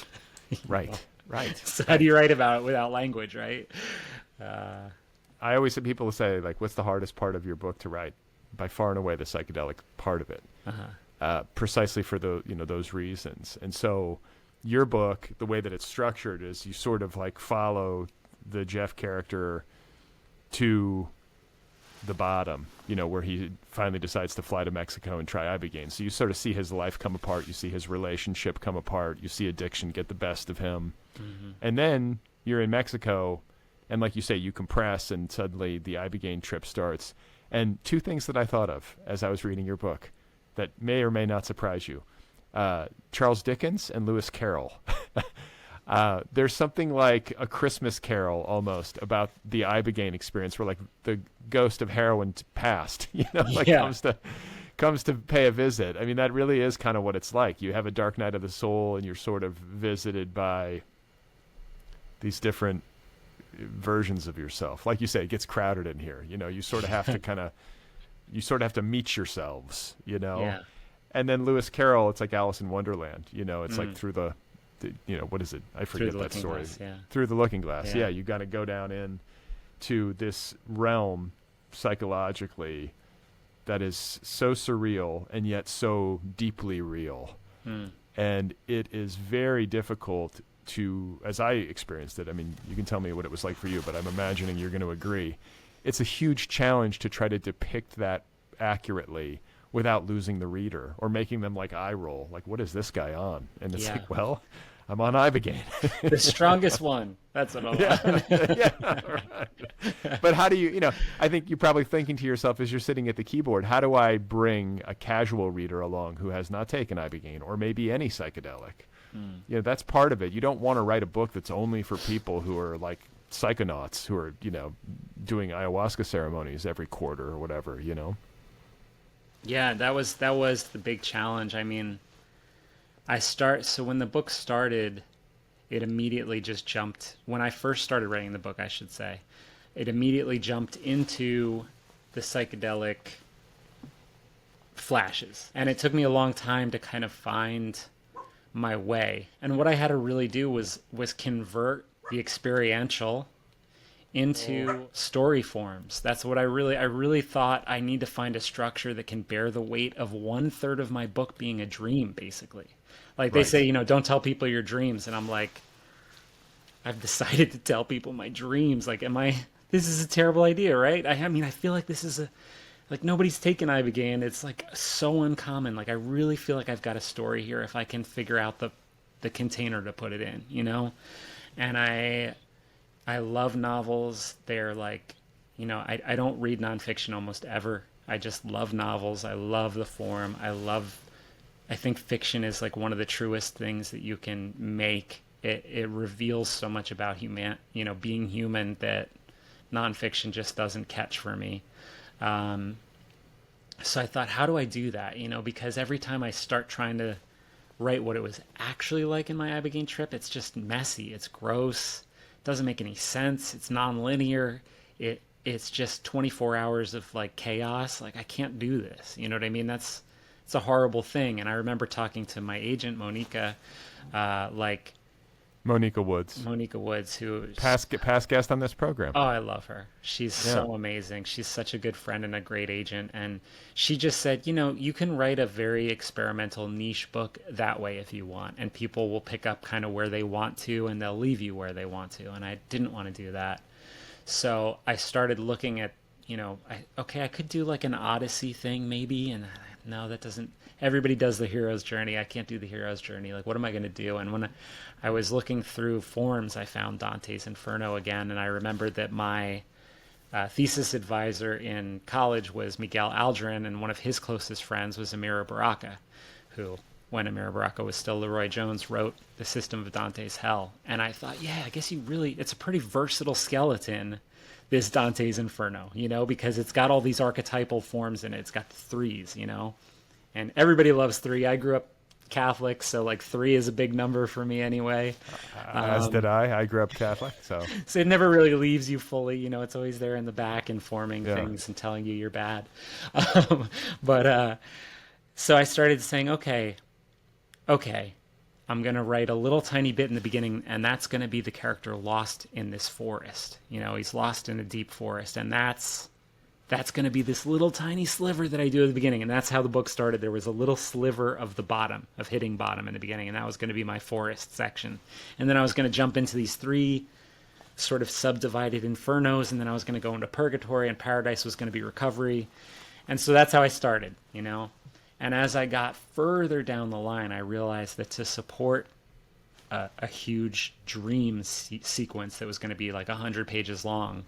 Right. So how do you write about it without language, right? I always have people say, what's the hardest part of your book to write? By far and away, the psychedelic part of it, precisely for those reasons. And so your book, the way that it's structured is you sort of follow the Geoff character to the bottom, where he finally decides to fly to Mexico and try Ibogaine. So you sort of see his life come apart. You see his relationship come apart. You see addiction get the best of him. And then you're in Mexico, and like you say, you compress, and suddenly the Ibogaine trip starts. And two things that I thought of as I was reading your book that may or may not surprise you. Charles Dickens and Lewis Carroll. There's something like a Christmas Carol almost about the Ibogaine experience, where the ghost of heroin passed, comes to pay a visit. I mean, that really is kind of what it's like. You have a dark night of the soul, and you're sort of visited by these different versions of yourself. Like you say, it gets crowded in here. You sort of have to meet yourselves. Yeah. And then Lewis Carroll, it's like Alice in Wonderland. It's through the what is it? I forget that story. Glass, yeah. Through the looking glass. Yeah, you got to go down in to this realm psychologically that is so surreal and yet so deeply real. And it is very difficult to, as I experienced it, I mean, you can tell me what it was like for you, but I'm imagining you're going to agree. It's a huge challenge to try to depict that accurately without losing the reader or making them eye roll. What is this guy on? And it's well, I'm on Ibogaine. The strongest one. That's what I Yeah, want. yeah. Right. But how do you, I think you're probably thinking to yourself as you're sitting at the keyboard, how do I bring a casual reader along who has not taken Ibogaine or maybe any psychedelic? That's part of it. You don't want to write a book that's only for people who are like psychonauts who are, doing ayahuasca ceremonies every quarter or whatever. Yeah, that was the big challenge. I mean, so when the book started, it immediately just jumped. When I first started writing the book, I should say, it immediately jumped into the psychedelic flashes. And it took me a long time to kind of find my way. And what I had to really do was convert the experiential into story forms. That's what I really thought. I need to find a structure that can bear the weight of 1/3 of my book being a dream, basically. Like they Right. say, don't tell people your dreams. And I'm like, I've decided to tell people my dreams. Like, this is a terrible idea, right? I mean, I feel like this is like nobody's taken Ibogaine. It's like so uncommon. Like I really feel like I've got a story here if I can figure out the container to put it in. And I love novels. They're like, I don't read nonfiction almost ever. I just love novels. I love the form. I think fiction is like one of the truest things that you can make. It reveals so much about being human that nonfiction just doesn't catch for me. So I thought, how do I do that? Because every time I start trying to write what it was actually like in my Ibogaine trip, it's just messy. It's gross. It doesn't make any sense. It's nonlinear. It's just 24 hours of like chaos. Like I can't do this. You know what I mean? It's a horrible thing. And I remember talking to my agent, Monica, Monica Woods, who past guest on this program. Oh, I love her. She's so amazing. She's such a good friend and a great agent. And she just said, you can write a very experimental niche book that way if you want. And people will pick up kind of where they want to and they'll leave you where they want to. And I didn't want to do that. So I started looking at, I could do like an Odyssey thing maybe. And no, that doesn't. Everybody does the hero's journey. I can't do the hero's journey. Like, what am I going to do? And when I was looking through forms, I found Dante's Inferno again. And I remembered that my thesis advisor in college was Miguel Aldrin, and one of his closest friends was Amira Baraka, who, when Amira Baraka was still Leroy Jones, wrote The System of Dante's Hell. And I thought, I guess it's a pretty versatile skeleton, this Dante's Inferno, because it's got all these archetypal forms in it. It's got the threes, and everybody loves 3. I grew up Catholic, so like 3 is a big number for me anyway. As did I. I grew up Catholic, so it never really leaves you fully. It's always there in the back informing things and telling you you're bad. So I started saying, okay, I'm going to write a little tiny bit in the beginning, and that's going to be the character lost in this forest. He's lost in a deep forest, and that's going to be this little tiny sliver that I do at the beginning. And that's how the book started. There was a little sliver of the bottom, of hitting bottom in the beginning, and that was going to be my forest section. And then I was going to jump into these 3 sort of subdivided infernos, and then I was going to go into purgatory, and paradise was going to be recovery. And so that's how I started, And as I got further down the line, I realized that to support a huge dream sequence that was going to be like 100 pages long,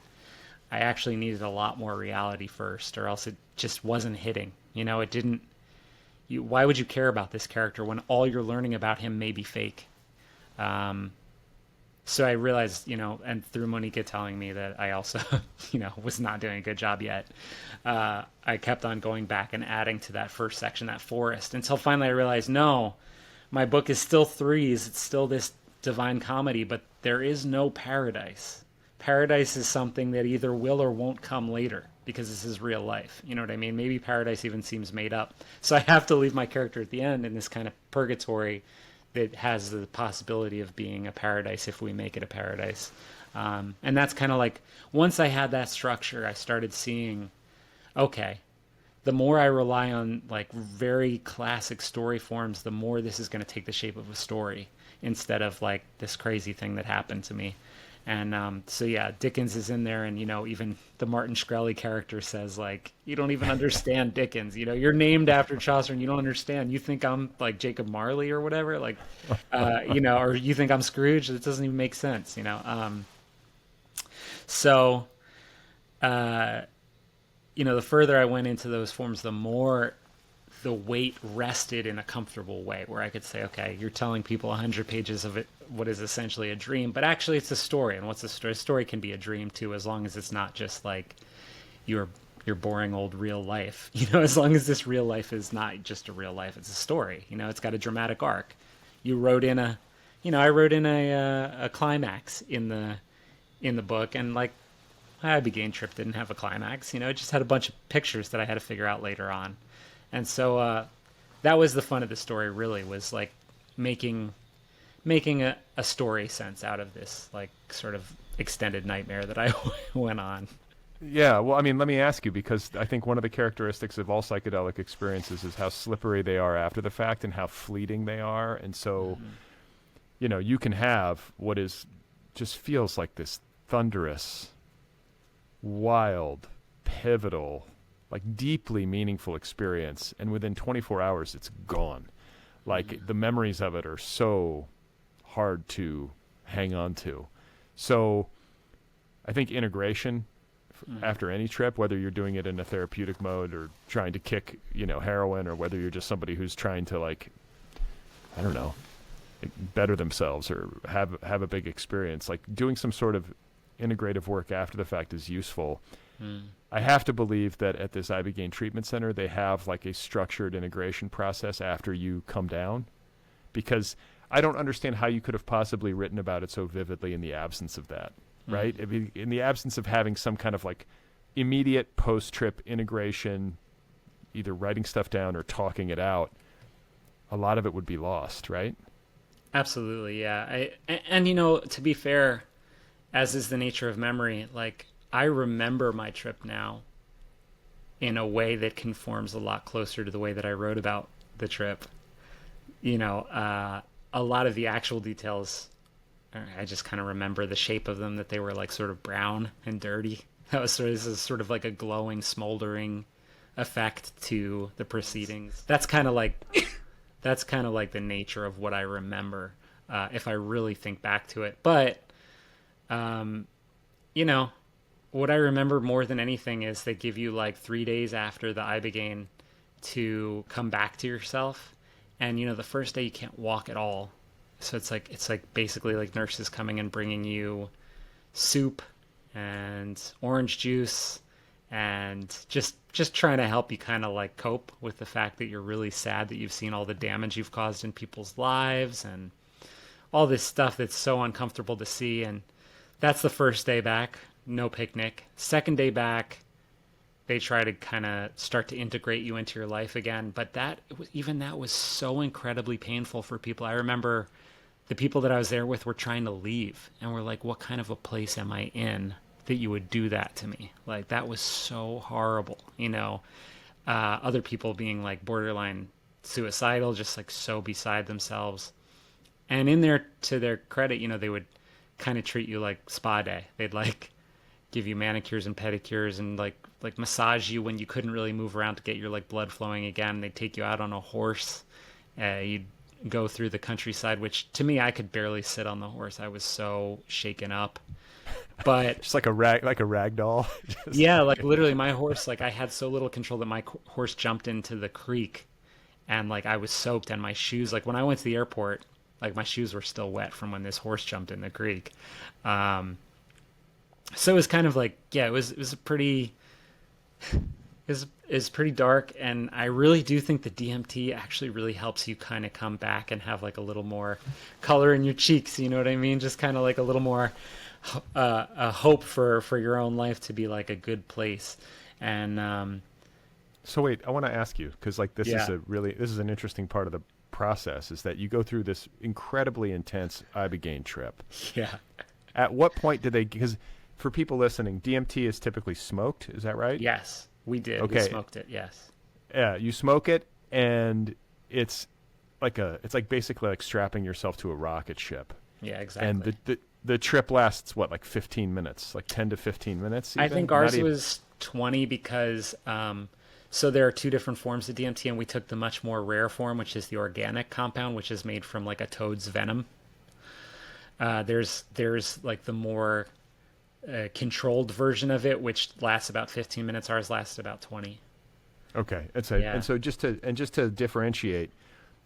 I actually needed a lot more reality first, or else it just wasn't hitting. It didn't. Why would you care about this character when all you're learning about him may be fake? So I realized, and through Monica telling me that I also, was not doing a good job yet, I kept on going back and adding to that first section, that forest, until finally I realized, no, my book is still 3s. It's still this divine comedy, but there is no paradise. Paradise is something that either will or won't come later, because this is real life. You know what I mean? Maybe paradise even seems made up. So I have to leave my character at the end in this kind of purgatory that has the possibility of being a paradise if we make it a paradise. And that's kind of like, once I had that structure, I started seeing, okay, the more I rely on like very classic story forms, the more this is going to take the shape of a story instead of like this crazy thing that happened to me. And so yeah, Dickens is in there, and even the Martin Shkreli character says like, "You don't even understand Dickens. You're named after Chaucer, and you don't understand. You think I'm like Jacob Marley or whatever, like, or you think I'm Scrooge. It doesn't even make sense. So, the further I went into those forms, the more the weight rested in a comfortable way where I could say, okay, you're telling people 100 pages of it, what is essentially a dream, but actually it's a story. And what's a story? A story can be a dream too, as long as it's not just like your boring old real life. As long as this real life is not just a real life, it's a story. It's got a dramatic arc. You wrote in I wrote in a climax in the book, and like Ibogaine trip didn't have a climax. It just had a bunch of pictures that I had to figure out later on. And so that was the fun of the story, really, was like making a story sense out of this like sort of extended nightmare that I went on. Yeah, well, I mean, let me ask you, because I think one of the characteristics of all psychedelic experiences is how slippery they are after the fact and how fleeting they are. And so, you can have what is just feels like this thunderous, wild, pivotal, like deeply meaningful experience, and within 24 hours it's gone. Like the memories of it are so hard to hang on to. So I think integration after any trip, whether you're doing it in a therapeutic mode or trying to kick heroin, or whether you're just somebody who's trying to, like, I don't know, better themselves or have a big experience, like doing some sort of integrative work after the fact is useful. I have to believe that at this Ibogaine treatment center, they have like a structured integration process after you come down, because I don't understand how you could have possibly written about it so vividly in the absence of that, right? I mean, in the absence of having some kind of like immediate post-trip integration, either writing stuff down or talking it out, a lot of it would be lost, right? Absolutely, yeah. And to be fair, as is the nature of memory, like I remember my trip now in a way that conforms a lot closer to the way that I wrote about the trip. A lot of the actual details, I just kind of remember the shape of them, that they were like sort of brown and dirty. This is sort of like a glowing, smoldering effect to the proceedings. That's kind of like the nature of what I remember, if I really think back to it. But, what I remember more than anything is they give you like 3 days after the Ibogaine to come back to yourself. And, the first day you can't walk at all. So it's like basically like nurses coming and bringing you soup and orange juice and just trying to help you kind of like cope with the fact that you're really sad that you've seen all the damage you've caused in people's lives and all this stuff that's so uncomfortable to see. And that's the first day back. No picnic. Second day back, they try to kind of start to integrate you into your life again. But that was so incredibly painful for people. I remember the people that I was there with were trying to leave and were like, what kind of a place am I in that you would do that to me? Like, that was so horrible, other people being like borderline suicidal, just like so beside themselves. And in there, to their credit, they would kind of treat you like spa day. They'd like give you manicures and pedicures and like massage you when you couldn't really move around to get your like blood flowing again. They'd take you out on a horse. You'd go through the countryside, which to me, I could barely sit on the horse. I was so shaken up. But just like a rag doll. Yeah, like literally my horse, like I had so little control that my horse jumped into the creek and like I was soaked, and my shoes, like when I went to the airport, like my shoes were still wet from when this horse jumped in the creek. So it was kind of like, yeah, it was a pretty, is pretty dark. And I really do think the DMT actually really helps you kind of come back and have like a little more color in your cheeks. You know what I mean? Just kind of like a little more a hope for your own life to be like a good place. And so wait, I want to ask you, because like this is an interesting part of the process, is that you go through this incredibly intense Ibogaine trip. Yeah. At what point did they, because for people listening, DMT is typically smoked, is that right? Yes, we did. Okay. We smoked it, yes. Yeah, you smoke it, and it's like basically like strapping yourself to a rocket ship. Yeah, exactly. And the trip lasts what, like 15 minutes, like 10 to 15 minutes even? I think Not ours even. was 20 because so there are two different forms of DMT, and we took the much more rare form, which is the organic compound, which is made from like a toad's venom. There's like the more controlled version of it, which lasts about 15 minutes. Ours lasted about 20. Okay. Yeah, And so just to differentiate,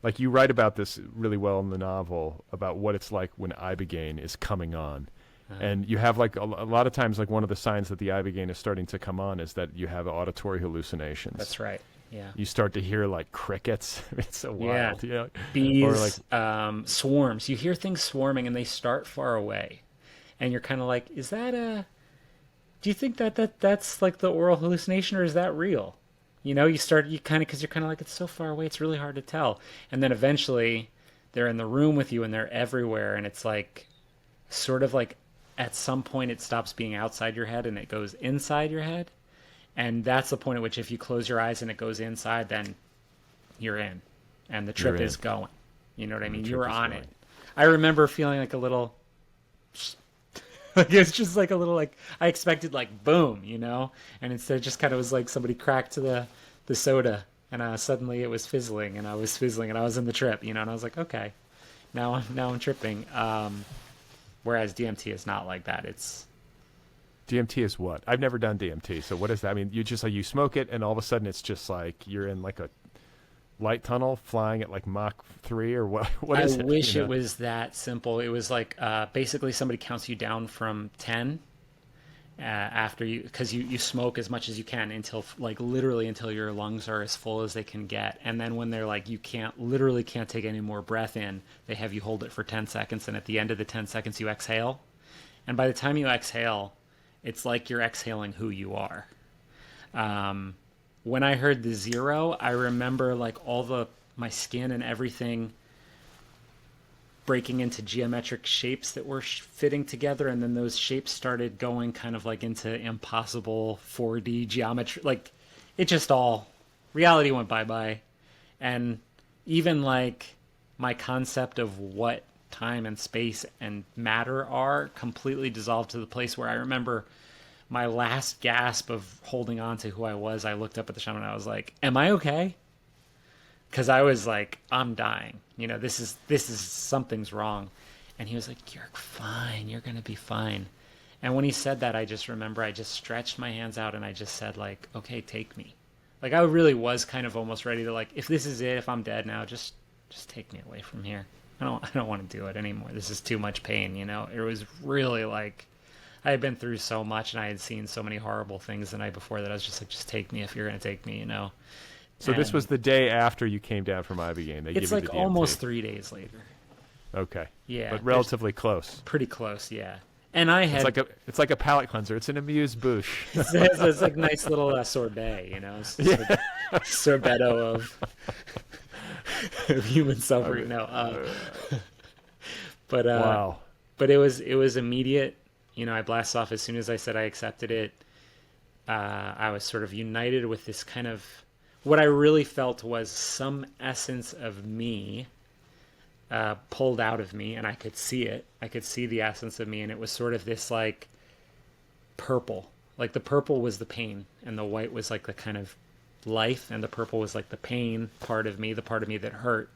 like you write about this really well in the novel about what it's like when Ibogaine is coming on. And you have like a lot of times, like one of the signs that the Ibogaine is starting to come on is that you have auditory hallucinations. that's right. Yeah. You start to hear like crickets. It's so wild, you know? Or like, Bees, swarms. You hear things swarming and they start far away. And you're kind of like, is that a, do you think that's like the oral hallucination, or is that real? You kind of, because you're kind of like, it's so far away, it's really hard to tell. And then eventually they're in the room with you and they're everywhere. And it's like, sort of like at some point it stops being outside your head and it goes inside your head. And that's the point at which if you close your eyes and it goes inside, then you're in. And the trip is going. You know what I mean? You were on it. I remember feeling like a little, like it's just like a little, like I expected like boom, and instead it just kind of was like somebody cracked the soda, and suddenly it was fizzling, and I was fizzling, and I was in the trip, and I was like, okay, now I'm tripping. Whereas DMT is not like that. It's DMT is what? I've never done DMT. So what does that I mean? You just like you smoke it and all of a sudden it's just like you're in like a light tunnel flying at like Mach 3 or what? What is it? I wish it was that simple. It was like basically somebody counts you down from 10 after you, because you smoke as much as you can until like literally until your lungs are as full as they can get. And then when they're like, you literally can't take any more breath in, they have you hold it for 10 seconds. And at the end of the 10 seconds, you exhale. And by the time you exhale, it's like you're exhaling who you are. When I heard the 0, I remember like my skin and everything breaking into geometric shapes that were fitting together, and then those shapes started going kind of like into impossible 4D geometry. Like it just all, reality went bye-bye. And even like my concept of what time and space and matter are completely dissolved to the place where I remember my last gasp of holding on to who I was. I looked up at the shaman and I was like, am I okay? Because I was like, I'm dying. This is something's wrong. And he was like, you're fine. You're going to be fine. And when he said that, I just remember I just stretched my hands out and I just said like, okay, take me. Like I really was kind of almost ready to like, if this is it, if I'm dead now, just take me away from here. I don't want to do it anymore. This is too much pain. It was really like, I had been through so much and I had seen so many horrible things the night before that I was just like, just take me if you're going to take me, So this was the day after you came down from Ibogaine. They give It's you like the DMT. almost 3 days later. Okay. Yeah. But relatively close. Pretty close, yeah. And I had... It's like a palate cleanser. It's an amuse-bouche. it's like nice little sorbet, Yeah. Sorbetto of human suffering. But wow. But it was immediate. I blasted off as soon as I said I accepted it. I was sort of united with this kind of, what I really felt was some essence of me pulled out of me, and I could see it. I could see the essence of me, and it was sort of this like purple. Like the purple was the pain, and the white was like the kind of life, and the purple was like the pain part of me, the part of me that hurt.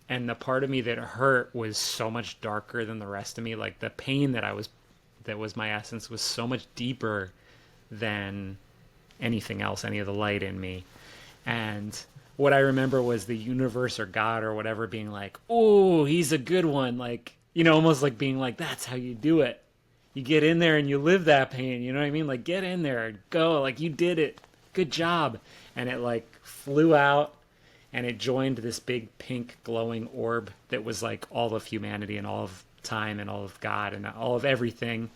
And the part of me that hurt was so much darker than the rest of me. Like the pain that was my essence was so much deeper than anything else, any of the light in me. And what I remember was the universe or God or whatever being like, oh, he's a good one. Like, almost like being like, that's how you do it. You get in there and you live that pain. You know what I mean? Like, get in there, go. Like, you did it. Good job. And it like flew out and it joined this big pink glowing orb that was like all of humanity and all of time and all of God and all of everything.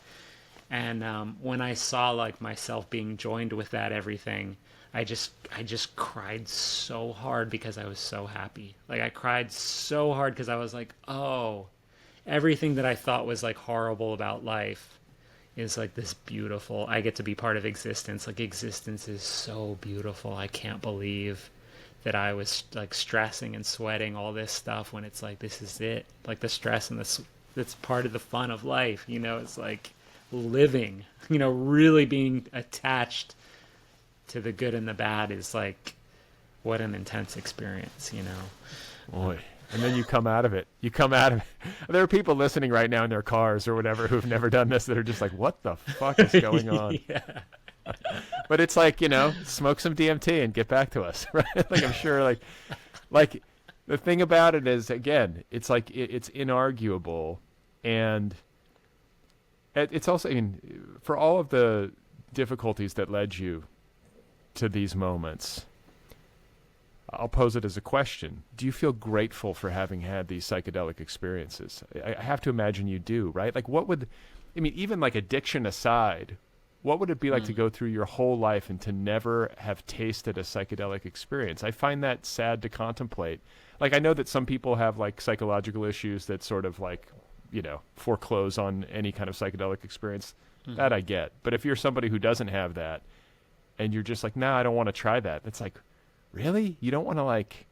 And when I saw like myself being joined with that everything, I just cried so hard because I was so happy. Like I cried so hard because I was like, oh, everything that I thought was like horrible about life is like this beautiful. I get to be part of existence. Like existence is so beautiful. I can't believe that I was like stressing and sweating all this stuff when it's like, this is it. Like the stress and the that's part of the fun of life. It's like living, really being attached to the good and the bad is like, what an intense experience. Boy. And then you come out of it. There are people listening right now in their cars or whatever who've never done this that are just like, what the fuck is going on? Yeah. But it's like, smoke some DMT and get back to us, right? Like, I'm sure, like the thing about it is, again, it's like, it's inarguable. And it's also, for all of the difficulties that led you to these moments, I'll pose it as a question. Do you feel grateful for having had these psychedelic experiences? I have to imagine you do, right? Like, even like addiction aside, what would it be like to go through your whole life and to never have tasted a psychedelic experience? I find that sad to contemplate. Like, I know that some people have like psychological issues that sort of like, foreclose on any kind of psychedelic experience. Mm-hmm. That I get. But if you're somebody who doesn't have that and you're just like, nah, I don't want to try that. It's like, really? You don't want to, like,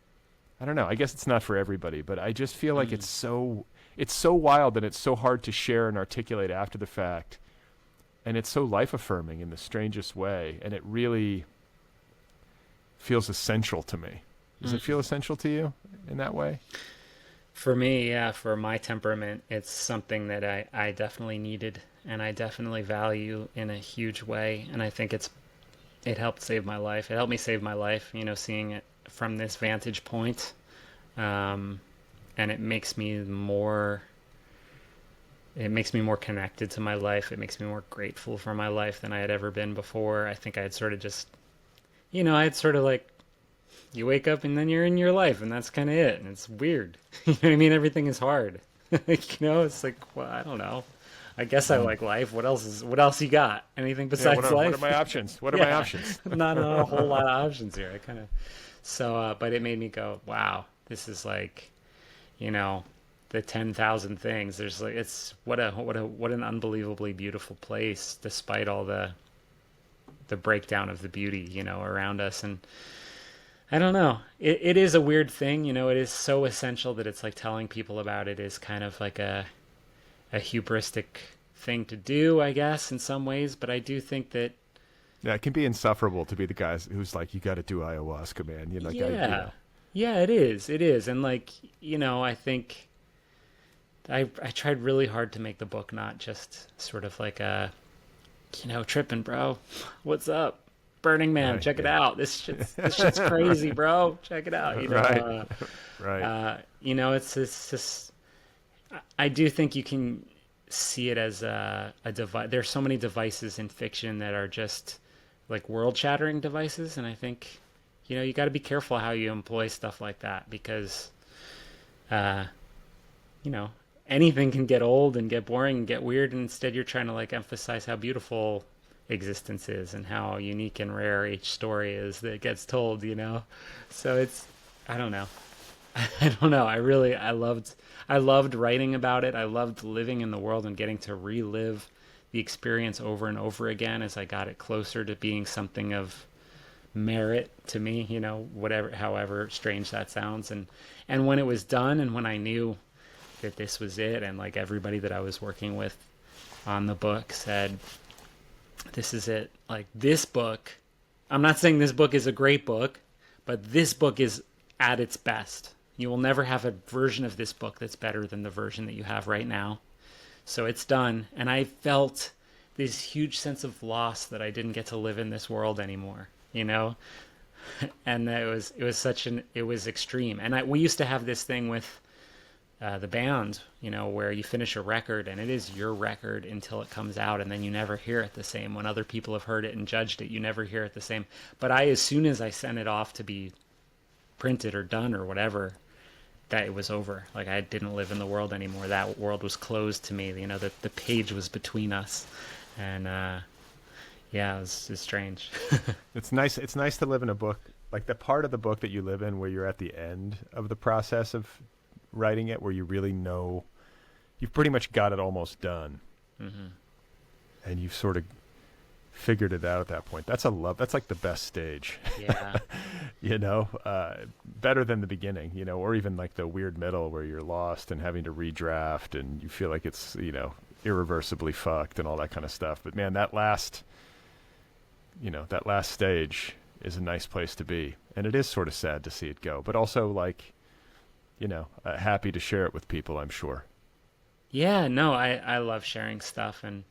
I don't know. I guess it's not for everybody, but I just feel like it's so wild and it's so hard to share and articulate after the fact. And it's so life-affirming in the strangest way. And it really feels essential to me. Does it feel essential to you in that way? For me, yeah, for my temperament, it's something that I definitely needed and I definitely value in a huge way. And I think it helped save my life. It helped me save my life, seeing it from this vantage point. And it makes me more connected to my life. It makes me more grateful for my life than I had ever been before. I think I had sort of just, like, you wake up and then you're in your life and that's kind of it. And it's weird. You know what I mean? Everything is hard. It's like, well, I don't know. I guess I like life. What else you got? Anything besides life? What are my options? What are my options? Not a whole lot of options here. But it made me go, wow, this is like, the 10,000 things. There's like, it's what an unbelievably beautiful place, despite all the breakdown of the beauty, around us. And I don't know. It is a weird thing, it is so essential that it's like telling people about it is kind of like a hubristic thing to do, I guess, in some ways. But I do think that, yeah, it can be insufferable to be the guy who's like, you got to do ayahuasca, man. You're like, yeah, it is. And like, I think I tried really hard to make the book not just sort of like a, tripping, bro. What's up? Burning Man, check it out. This shit's crazy, bro. Check it out. Right. It's just, I do think you can see it as a device. There's so many devices in fiction that are just like world-shattering devices, and I think, you got to be careful how you employ stuff like that because, anything can get old and get boring and get weird, and instead you're trying to like emphasize how beautiful existence is and how unique and rare each story is that gets told, So it's, I don't know. I loved writing about it. I loved living in the world and getting to relive the experience over and over again as I got it closer to being something of merit to me, however strange that sounds. And when it was done and when I knew that this was it, and like everybody that I was working with on the book said, this is it. Like, this book, I'm not saying this book is a great book, but this book is at its best. You will never have a version of this book that's better than the version that you have right now. So it's done. And I felt this huge sense of loss that I didn't get to live in this world anymore, And it was extreme. And we used to have this thing with the band, where you finish a record and it is your record until it comes out, and then you never hear it the same. When other people have heard it and judged it, you never hear it the same. But as soon as I sent it off to be printed or done or whatever, that it was over. Like, I didn't live in the world anymore. That world was closed to me. The page was between us, and yeah, it was strange. It's nice to live in a book, like the part of the book that you live in where you're at the end of the process of writing it, where you really know you've pretty much got it almost done. Mm-hmm. And you've sort of figured it out at that point. That's like the best stage. Yeah. better than the beginning, or even like the weird middle where you're lost and having to redraft and you feel like it's, irreversibly fucked and all that kind of stuff. But man, that last stage is a nice place to be. And it is sort of sad to see it go, but also like, happy to share it with people, I'm sure. Yeah, no, I love sharing stuff, and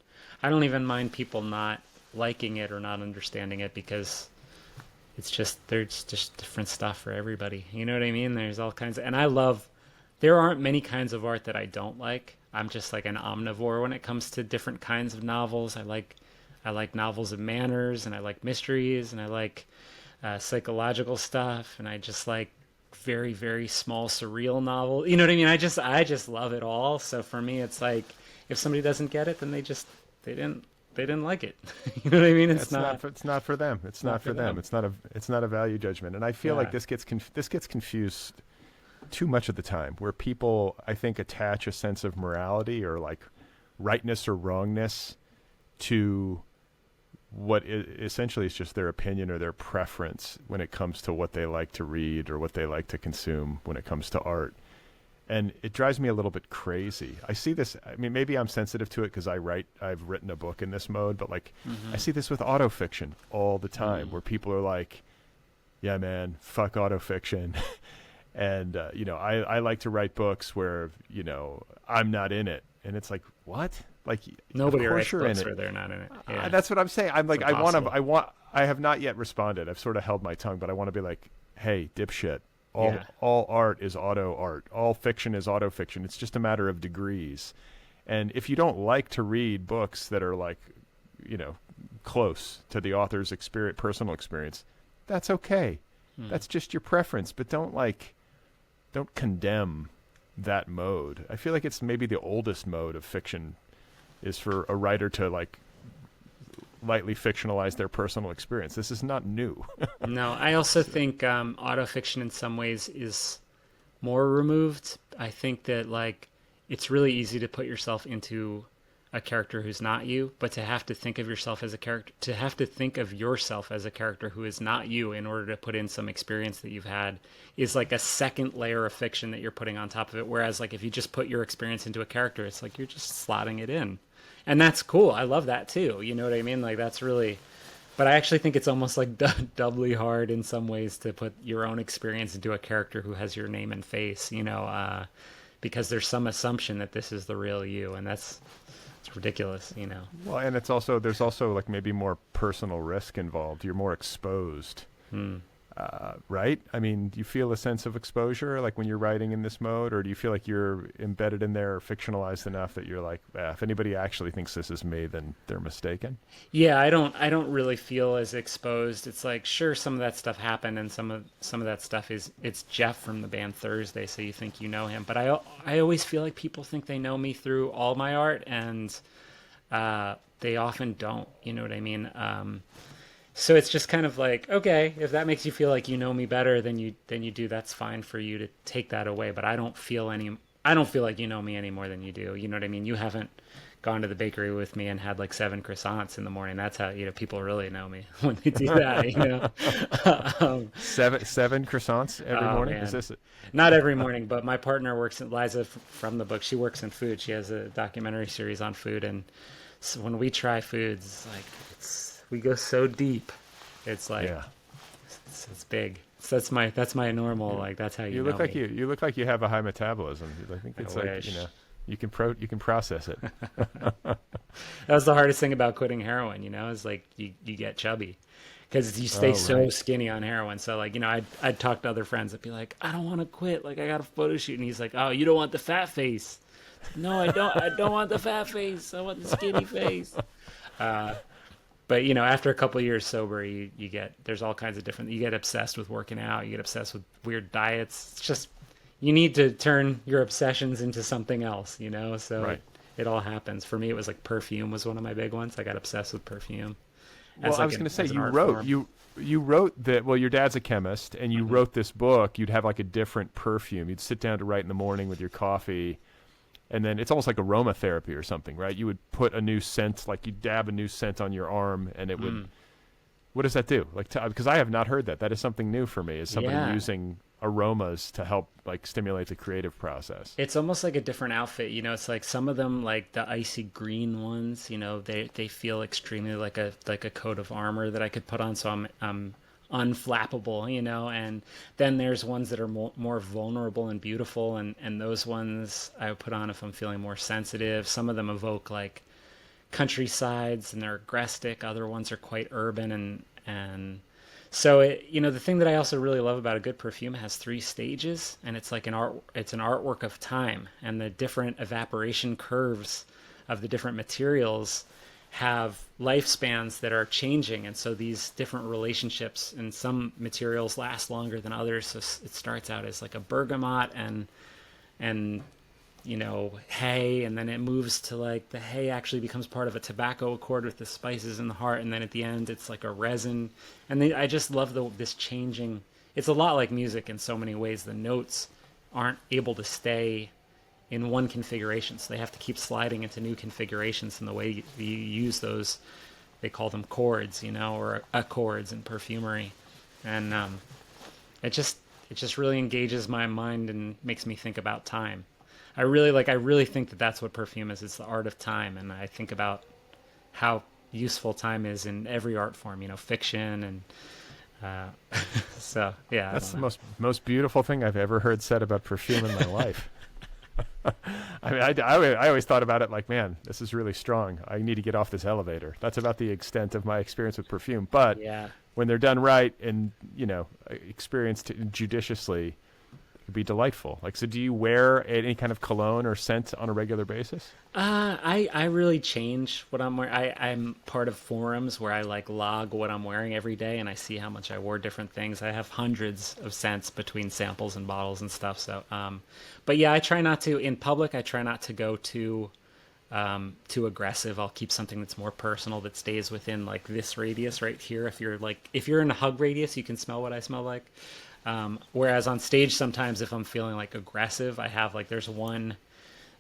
I don't even mind people not liking it or not understanding it, because there's just different stuff for everybody. You know what I mean? There's all kinds of, and there aren't many kinds of art that I don't like. I'm just like an omnivore when it comes to different kinds of novels. I like novels of manners, and I like mysteries, and I like psychological stuff, and I just like very, very small surreal novel. You know what I mean? I just love it all. So for me, it's like, if somebody doesn't get it, then they didn't like it. You know what I mean? It's not for them. It's not for them. It's not a value judgment. And I feel like this gets confused too much of the time, where people, I think, attach a sense of morality or like rightness or wrongness to what essentially is just their opinion or their preference when it comes to what they like to read or what they like to consume when it comes to art. And it drives me a little bit crazy. I see this, I mean, maybe I'm sensitive to it because I've written a book in this mode, but like, I see this with autofiction all the time, where people are like, yeah, man, fuck autofiction. And, I like to write books where, I'm not in it. And it's like, what? Like, nobody writes books where they're not in it. Yeah. That's what I'm saying. I'm like, I have not yet responded. I've sort of held my tongue, but I want to be like, hey, dipshit. All art is auto art. All fiction is auto fiction. It's just a matter of degrees. And if you don't like to read books that are like, close to the author's personal experience, that's okay. That's just your preference. But don't condemn that mode. I feel like it's maybe the oldest mode of fiction, is for a writer to like lightly fictionalize their personal experience. This is not new. No, I also think autofiction in some ways is more removed. I think that like it's really easy to put yourself into a character who's not you, but to have to think of yourself as a character, who is not you in order to put in some experience that you've had, is like a second layer of fiction that you're putting on top of it. Whereas like if you just put your experience into a character, it's like you're just slotting it in. And that's cool. I love that too. You know what I mean? Like that's really, but I actually think it's almost like doubly hard in some ways to put your own experience into a character who has your name and face, because there's some assumption that this is the real you. And it's ridiculous, Well, and there's also like maybe more personal risk involved. You're more exposed, right? I mean, do you feel a sense of exposure like when you're writing in this mode, or do you feel like you're embedded in there or fictionalized enough that you're like, if anybody actually thinks this is me, then they're mistaken? Yeah, I don't really feel as exposed. It's like, sure, some of that stuff happened, and some of that stuff it's Geoff from the band Thursday, so you think you know him. But I always feel like people think they know me through all my art, and they often don't. You know what I mean? So it's just kind of like, okay, if that makes you feel like you know me better than you do, that's fine for you to take that away. But I don't feel like you know me any more than you do. You know what I mean? You haven't gone to the bakery with me and had like 7 croissants in the morning. That's how people really know me when they do that. 7 croissants every morning. Man. Is this Not every morning, but my partner works in Liza from the book. She works in food. She has a documentary series on food, and so when we try foods, we go so deep. It's like, it's big. So that's my normal, like, that's how you look know like me. You look like you have a high metabolism. I think it's you can process it. That was the hardest thing about quitting heroin, is like you get chubby because you stay so skinny on heroin. So like, I'd talk to other friends that'd be like, I don't want to quit. Like I got a photo shoot. And he's like, oh, you don't want the fat face. No, I don't want the fat face. I want the skinny face. But after a couple of years sober, there's all kinds of you get obsessed with working out. You get obsessed with weird diets. It's just, you need to turn your obsessions into something else, so it all happens. For me, it was like Perfume was one of my big ones. I got obsessed with Perfume. Well, I was going to say, you wrote that, well, your dad's a chemist, and you wrote this book. You'd have like a different perfume. You'd sit down to write in the morning with your coffee, and then it's almost like aromatherapy or something, right? You would put a new scent, like you dab a new scent on your arm, and it would What does that do? Like, because I have not heard that. That is something new for me. Is somebody Yeah. using aromas to help like stimulate the creative process? It's almost like a different outfit, you know. It's like some of them, like the icy green ones, you know, they feel extremely like a coat of armor that I could put on, so I'm unflappable, you know. And then there's ones that are more vulnerable and beautiful, and those ones I would put on if I'm feeling more sensitive. Some of them evoke like countrysides and they're agrestic. Other ones are quite urban and so it, you know, the thing that I also really love about a good perfume has three stages, and it's like it's an artwork of time, and the different evaporation curves of the different materials have lifespans that are changing, and so these different relationships and some materials last longer than others. So it starts out as like a bergamot and you know, hay, and then it moves to like the hay actually becomes part of a tobacco accord with the spices in the heart, and then at the end it's like a resin. And I just love this changing. It's a lot like music in so many ways. The notes aren't able to stay in one configuration, so they have to keep sliding into new configurations. And the way you use those, they call them chords, you know, or accords in perfumery. And it just really engages my mind and makes me think about time. I really think that that's what perfume is. It's the art of time, and I think about how useful time is in every art form, you know, fiction and so yeah. I That's don't the know. most beautiful thing I've ever heard said about perfume in my life. I mean, I always thought about it like, man, this is really strong. I need to get off this elevator. That's about the extent of my experience with perfume. But Yeah. when they're done right and, you know, experienced judiciously, it could be delightful. Like, so do you wear any kind of cologne or scent on a regular basis? I really change what I'm wearing. I'm part of forums where I like log what I'm wearing every day, and I see how much I wore different things. I have hundreds of scents between samples and bottles and stuff. So, but yeah, I try not to in public. I try not to go too aggressive. I'll keep something that's more personal that stays within like this radius right here. If you're in a hug radius, you can smell what I smell like. Whereas on stage, sometimes if I'm feeling like aggressive, I have like there's one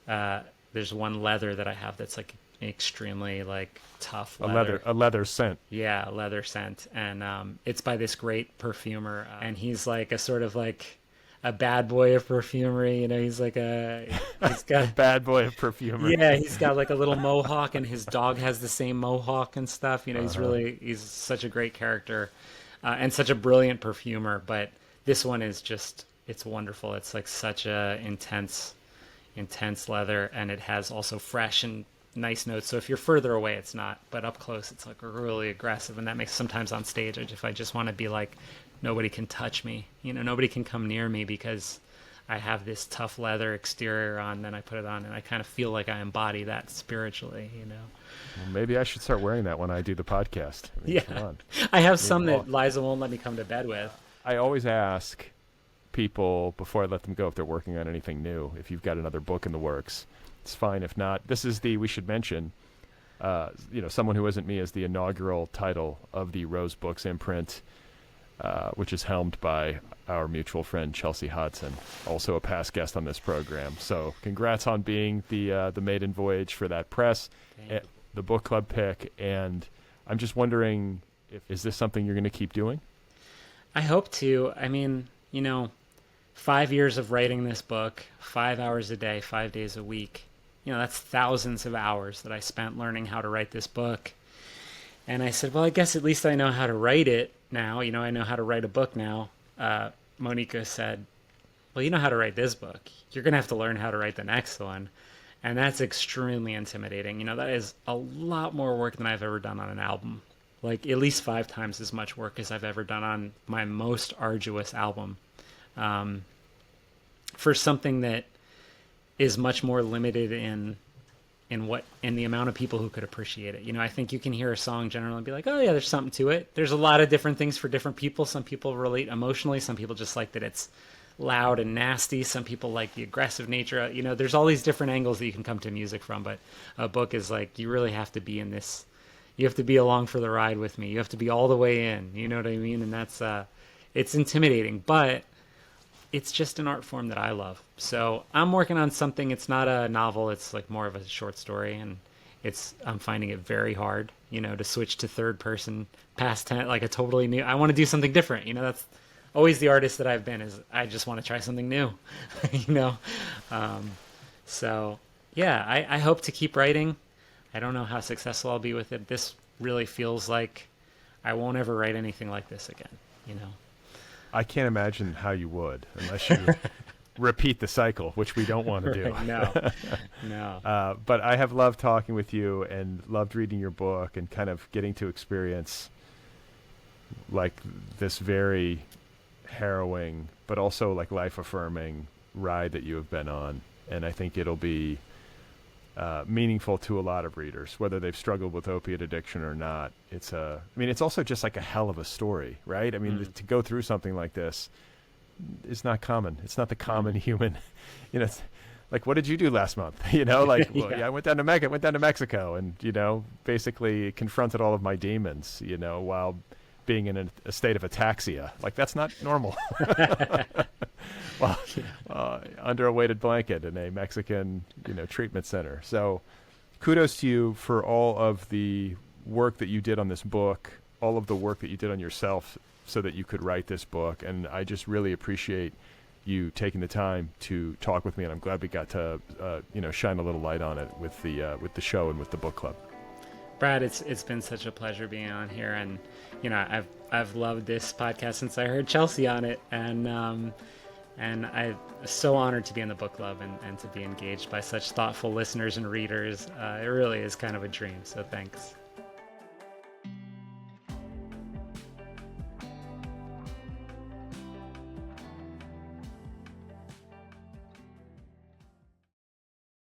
leather that I have that's like extremely like tough leather. A leather scent. Yeah, leather scent, and it's by this great perfumer, and he's like a sort of like a bad boy of perfumery. You know, he's got Bad boy of perfumery. yeah, he's got like a little mohawk, and his dog has the same mohawk and stuff. You know, he's such a great character, and such a brilliant perfumer. But this one is just it's wonderful. It's like such a intense leather, and it has also fresh and nice notes. So if you're further away, it's not, but up close, it's like really aggressive, and that makes sometimes on stage, if I just want to be like, nobody can touch me, you know, nobody can come near me because I have this tough leather exterior on, then I put it on, and I kind of feel like I embody that spiritually, you know. Well, maybe I should start wearing that when I do the podcast. I mean, come Yeah, on. I have some that Liza won't let me come to bed with. I always ask people before I let them go if they're working on anything new. If you've got another book in the works, it's fine. If not, this is we should mention, you know, Someone Who Isn't Me is the inaugural title of the Rose Books imprint, which is helmed by our mutual friend Chelsea Hodson, also a past guest on this program. So congrats on being the maiden voyage for that press, the book club pick. And I'm just wondering, is this something you're going to keep doing? I hope to. I mean, you know, 5 years of writing this book, 5 hours a day, 5 days a week. You know, that's thousands of hours that I spent learning how to write this book. And I said, well, I guess at least I know how to write it now. You know, I know how to write a book now. Monica said, well, you know how to write this book. You're going to have to learn how to write the next one. And that's extremely intimidating. You know, that is a lot more work than I've ever done on an album. Like at least 5 times as much work as I've ever done on my most arduous album. For something that is much more limited in the amount of people who could appreciate it. You know, I think you can hear a song generally and be like, oh yeah, there's something to it. There's a lot of different things for different people. Some people relate emotionally. Some people just like that it's loud and nasty. Some people like the aggressive nature. You know, there's all these different angles that you can come to music from. But a book is like, you really have to be in this. You have to be along for the ride with me. You have to be all the way in. You know what I mean? And that's it's intimidating, but it's just an art form that I love. So I'm working on something. It's not a novel. It's like more of a short story, and I'm finding it very hard, to switch to third person past tense, like a totally new. I want to do something different. That's always the artist that I've been. Is I just want to try something new, you know. So yeah, I hope to keep writing. I don't know how successful I'll be with it. This really feels like I won't ever write anything like this again. I can't imagine how you would unless you repeat the cycle, which we don't want to do. No. But I have loved talking with you and loved reading your book and kind of getting to experience like this very harrowing, but also like life affirming ride that you have been on. And I think it'll be meaningful to a lot of readers, whether they've struggled with opiate addiction or not. It's also just like a hell of a story, right? I mean, to go through something like this is not common. It's not the common human, it's like, what did you do last month? I went down to Mexico and, basically confronted all of my demons, while being in a state of ataxia. Like, that's not normal. Under a weighted blanket in a Mexican, treatment center. So kudos to you for all of the work that you did on this book, all of the work that you did on yourself so that you could write this book. And I just really appreciate you taking the time to talk with me. And I'm glad we got to, shine a little light on it with the show and with the book club. Brad, it's been such a pleasure being on here, and I've loved this podcast since I heard Chelsea on it, and I'm so honored to be in the book club and to be engaged by such thoughtful listeners and readers. It really is kind of a dream. So thanks.